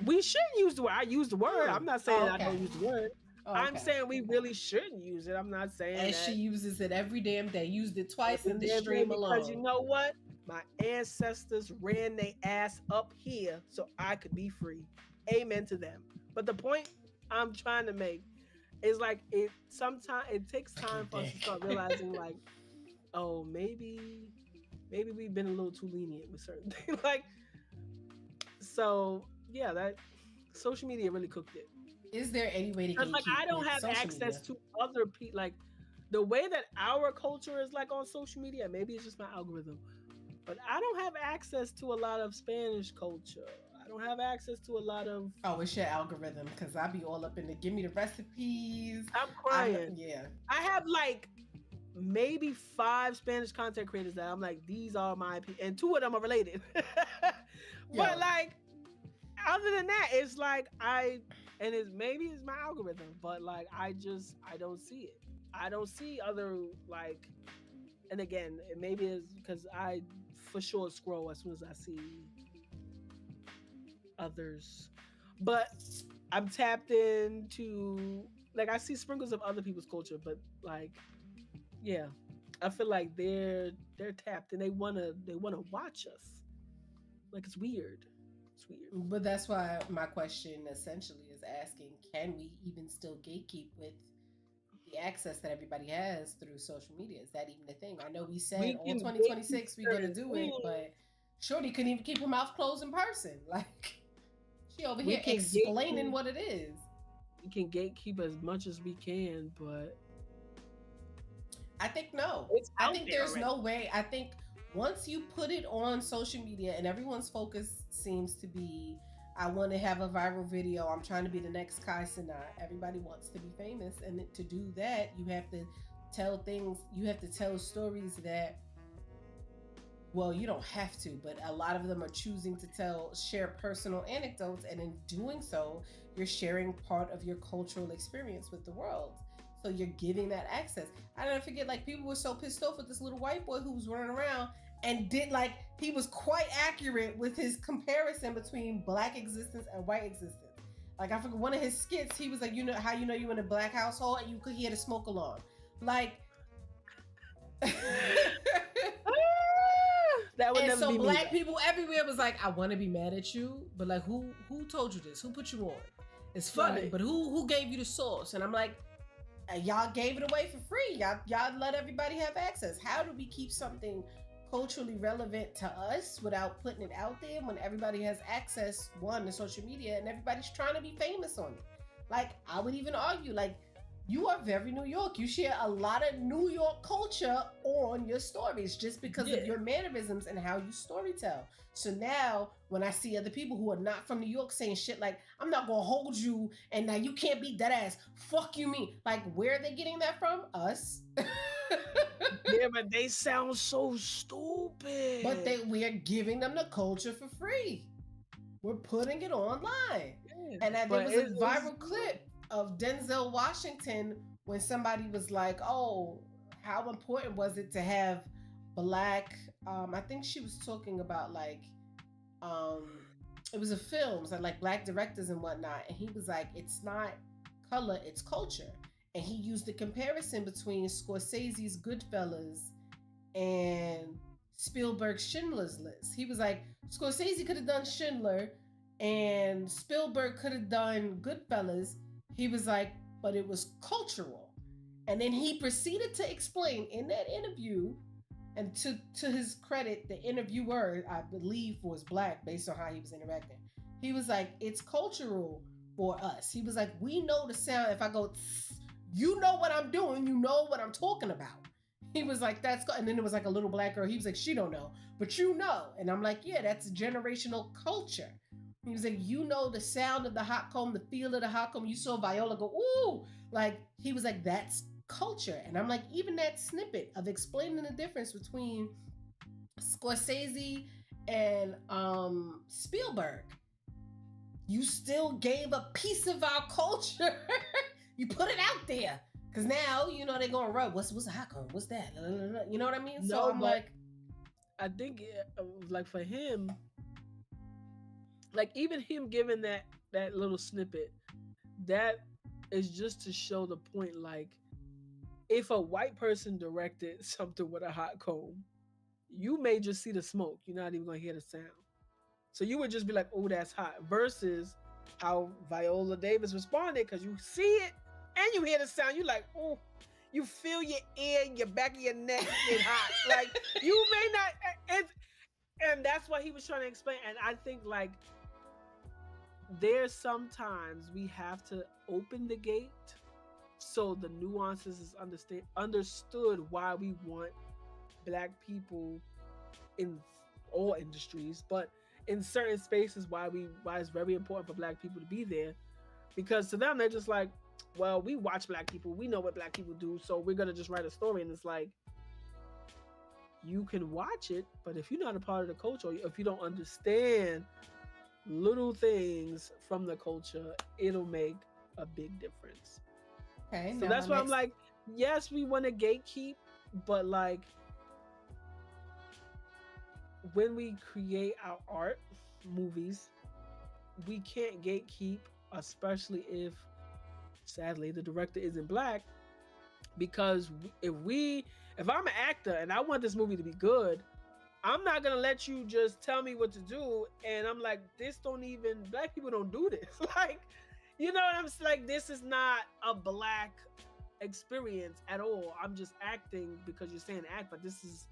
We shouldn't use the word. I use the word. I'm not saying okay. I don't use the word. Oh, okay. I'm saying we really shouldn't use it. I'm not saying and that. She uses it every damn day. Used it twice in the Every stream day, alone. because you know what? My ancestors ran their ass up here so I could be free. Amen to them. But the point I'm trying to make it's like sometimes it takes time for us to start realizing like, oh, maybe we've been a little too lenient with certain things. Like, so yeah, that social media really cooked it. Is there any way to Because like I don't have access to other people, like the way that our culture is like on social media. Maybe it's just my algorithm, but I don't have access to a lot of Spanish culture. I don't have access to a lot of. Oh, it's your algorithm, because I be all up in the give me the recipes. I'm crying. Yeah. I have like maybe 5 Spanish content creators that I'm like, these are my people, and 2 of them are related. But like, other than that, it's like maybe it's my algorithm, but like I don't see it. I don't see other like, and again, maybe it's because I for sure scroll as soon as I see others, but I'm tapped into like I see sprinkles of other people's culture, but like, yeah, I feel like they're tapped and they wanna watch us. Like it's weird. But that's why my question essentially is asking, can we even still gatekeep with the access that everybody has through social media? Is that even a thing? I know we said all 2026 we're going to do it, but Shorty couldn't even keep her mouth closed in person. Like, she over here explaining what it is. We can gatekeep as much as we can, but I think no. I think there's no way. I think once you put it on social media and everyone's focus seems to be, I want to have a viral video, I'm trying to be the next Kai Cenat. Everybody wants to be famous, and to do that, you have to tell stories that, well, you don't have to, but a lot of them are choosing to share personal anecdotes, and in doing so, you're sharing part of your cultural experience with the world. So you're giving that access. I don't forget, like, people were so pissed off with this little white boy who was running around and he was quite accurate with his comparison between Black existence and white existence. Like, I forget one of his skits, he was like, you know how you know you're in a Black household and you could hear the smoke alarm. Like, that would never be Black people everywhere was like, I want to be mad at you, but like, who told you this? Who put you on? It's funny, right. But who gave you the source? And I'm like, y'all gave it away for free. Y'all let everybody have access. How do we keep something culturally relevant to us without putting it out there when everybody has access, one, to social media, and everybody's trying to be famous on it? Like, I would even argue, like, you are very New York. You share a lot of New York culture on your stories just because of your mannerisms and how you storytell. So now when I see other people who are not from New York saying shit like, I'm not gonna hold you and now you can't beat that ass. Fuck you mean. Like, where are they getting that from? Us. Yeah, but they sound so stupid. But we're giving them the culture for free. We're putting it online. Yeah, and there was a viral clip of Denzel Washington when somebody was like, oh, how important was it to have Black, I think she was talking about like, it was a film, so like Black directors and whatnot. And he was like, it's not color, it's culture. And he used the comparison between Scorsese's Goodfellas and Spielberg's Schindler's List. He was like, Scorsese could have done Schindler and Spielberg could have done Goodfellas. He was like, but it was cultural. And then he proceeded to explain in that interview, and to his credit, the interviewer, I believe, was Black based on how he was interacting. He was like, it's cultural for us. He was like, we know the sound. If I go, you know what I'm doing. You know what I'm talking about. He was like, that's good. And then there was like a little Black girl. He was like, she don't know, but you know. And I'm like, yeah, that's generational culture. He was like, you know the sound of the hot comb, the feel of the hot comb. You saw Viola go, ooh. Like, he was like, that's culture. And I'm like, even that snippet of explaining the difference between Scorsese and Spielberg, you still gave a piece of our culture. You put it out there. Because now, you know, they're going to rub. What's a hot comb? What's that? You know what I mean? So I'm like, I think, like, for him, like, even him giving that little snippet, that is just to show the point, like, if a white person directed something with a hot comb, you may just see the smoke. You're not even going to hear the sound. So you would just be like, oh, that's hot. Versus how Viola Davis responded, because you see it, and you hear the sound, you like, oh, you feel your ear, your back of your neck get hot. Like you may not, and that's what he was trying to explain. And I think like there's sometimes we have to open the gate so the nuances is understood why we want Black people in all industries, but in certain spaces why it's very important for Black people to be there, because to them they're just like, well, we watch Black people, we know what Black people do, so we're gonna just write a story. And it's like, you can watch it, but if you're not a part of the culture, or if you don't understand little things from the culture, it'll make a big difference. Okay, so that's why I'm like, yes, we want to gatekeep, but like when we create our art, movies, we can't gatekeep, especially if sadly the director isn't Black, because if I'm an actor and I want this movie to be good, I'm not gonna let you just tell me what to do and I'm like, this don't even, Black people don't do this. Like, you know what I'm saying? Like, this is not a Black experience at all. I'm just acting because you're saying act, but this is,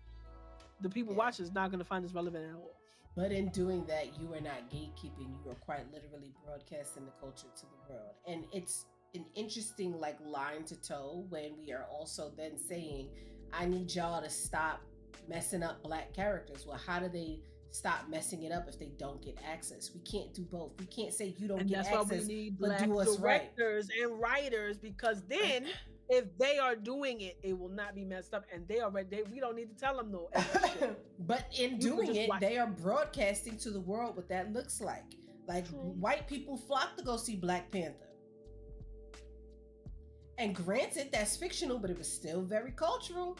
the people watching is not gonna find this relevant at all. But in doing that, you are not gatekeeping, you are quite literally broadcasting the culture to the world. And it's an interesting like line to toe when we are also then saying, I need y'all to stop messing up Black characters. Well, how do they stop messing it up if they don't get access? We can't do both. We can't say you don't get access, that's why we need but Black do us directors right. and writers, because then if they are doing it, it will not be messed up, and we don't need to tell them no. But in doing it, they are broadcasting to the world what that looks like. Like, true. White people flock to go see Black Panther. And granted, that's fictional, but it was still very cultural.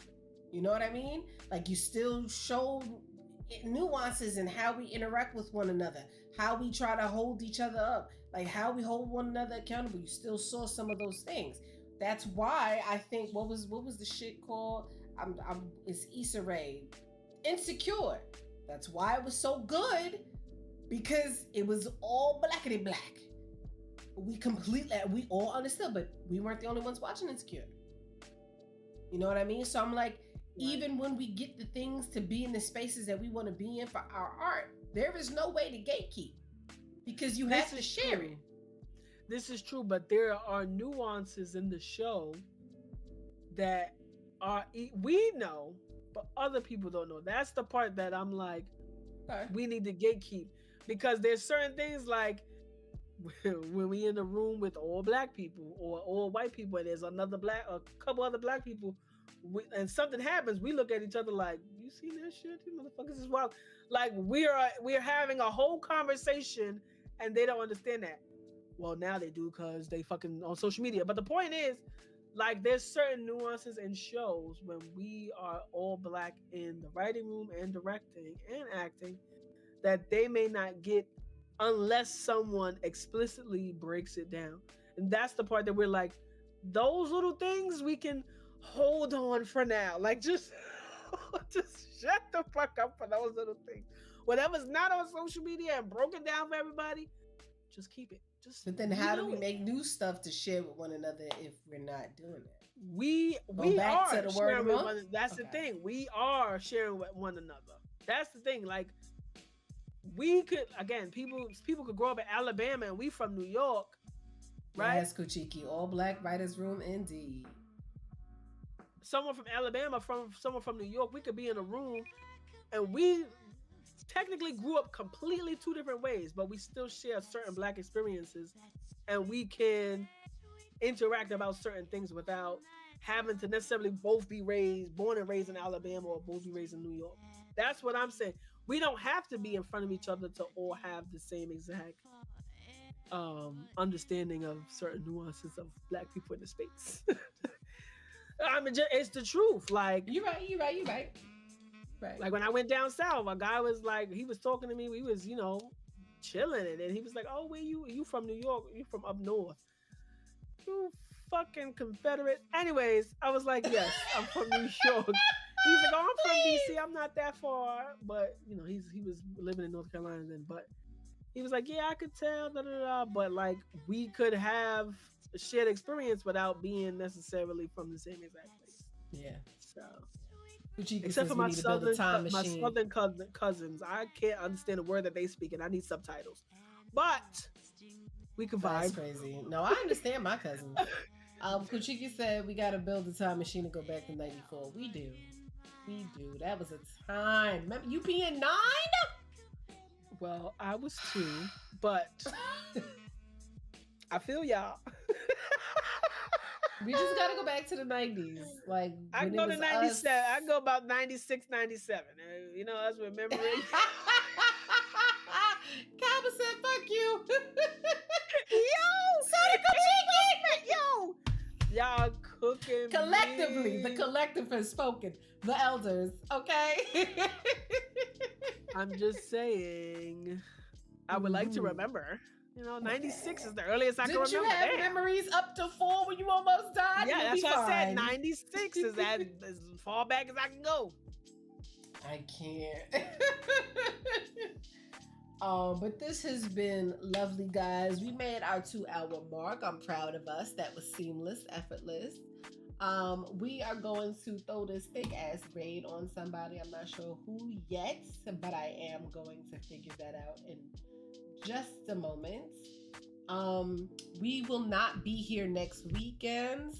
You know what I mean? Like, you still showed nuances in how we interact with one another, how we try to hold each other up, like how we hold one another accountable. You still saw some of those things. That's why I think what was the shit called? It's Issa Rae, Insecure. That's why it was so good, because it was all blackity black. We all understood, but we weren't the only ones watching Insecure. You know what I mean? So I'm like, even when we get the things to be in the spaces that we want to be in for our art, there is no way to gatekeep, because you have to share it. This is true, but there are nuances in the show that we know, but other people don't know. That's the part that I'm like, we need to gatekeep, because there's certain things like when we in a room with all Black people or all white people, and there's a couple other Black people, and something happens, we look at each other like, you see that shit? You motherfuckers is wild. Like, we're having a whole conversation and they don't understand that. Well, now they do, because they fucking on social media. But the point is, like, there's certain nuances in shows when we are all Black in the writing room and directing and acting that they may not get unless someone explicitly breaks it down. And that's the part that we're like, those little things we can hold on for now. Like, just shut the fuck up for those little things. Whatever's not on social media and broken down for everybody, just keep it. But then how do we make new stuff to share with one another if we're not doing that? We are sharing with one another. That's the thing. We are sharing with one another. That's the thing. Like, we could, again, people could grow up in Alabama and we from New York, right? Yes, Kuchiki, all Black writers room indeed. Someone from Alabama, someone from New York, we could be in a room and we technically grew up completely two different ways, but we still share certain Black experiences, and we can interact about certain things without having to necessarily both be born and raised in Alabama, or both be raised in New York. That's what I'm saying. We don't have to be in front of each other to all have the same exact understanding of certain nuances of Black people in the space. I mean, it's the truth. Like, you're right. Right. Like, when I went down south, a guy was like, he was talking to me. We was, chilling, and then he was like, "Oh, where you from New York? You from up north? You fucking Confederate." Anyways, I was like, "Yes, I'm from New York." He was like, "Oh, I'm from DC. I'm not that far," but he was living in North Carolina then. But he was like, "Yeah, I could tell." But like, we could have a shared experience without being necessarily from the same exact place. Yeah. So, Uchika except says for we need to build a time machine. southern cousins, I can't understand a word that they speak, and I need subtitles. But we can That's vibe. crazy. No, I understand my cousins. Kuchiki said we gotta build a time machine to go back to '94. We do. That was a time. Remember you being 9? Well, I was 2, but I feel y'all. We just gotta go back to the 90s. Like I when go it to was 97. us. I go about 96, 97. You know, that's when memory. Kaba said, "Fuck you." Yo, Soda yo, y'all cooking. Collectively, me. the collective has spoken. The elders, okay? I'm just saying. I would like to remember. You know, 96 is the earliest I can Didn't remember. you have Damn. memories up to 4 when you almost died? Yeah, You'll that's be what I said. fine. 96 is as far back as I can go. I can't. But this has been lovely, guys. We made our 2-hour mark. I'm proud of us. That was seamless, effortless. We are going to throw this thick ass raid on somebody. I'm not sure who yet, but I am going to figure that out in just a moment. We will not be here next weekend.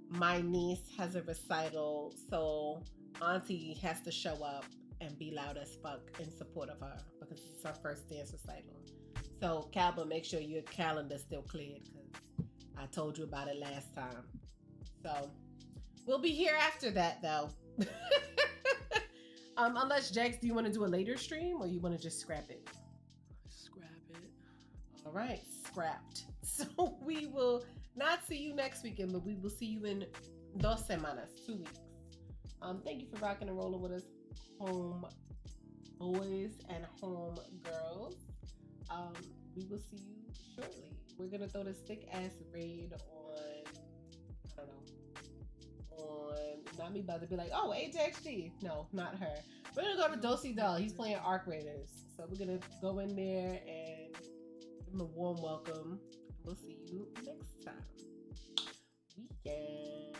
My niece has a recital, so Auntie has to show up and be loud as fuck in support of her because it's our first dance recital. So, Calba, make sure your calendar's still cleared because I told you about it last time. So, we'll be here after that, though. Unless, Jax, do you want to do a later stream or you want to just scrap it? Scrap it. All right, scrapped. So, we will not see you next weekend, but we will see you in 2 semanas, 2 weeks. Thank you for rocking and rolling with us, home boys and home girls. We will see you shortly. We're gonna throw this thick ass raid on, I don't know, on not me, about to be like, oh, HXD. No, not her. We're gonna go to Dosey Doll. He's playing Arc Raiders, so we're gonna go in there and give him a warm welcome. We'll see you next time. Weekend.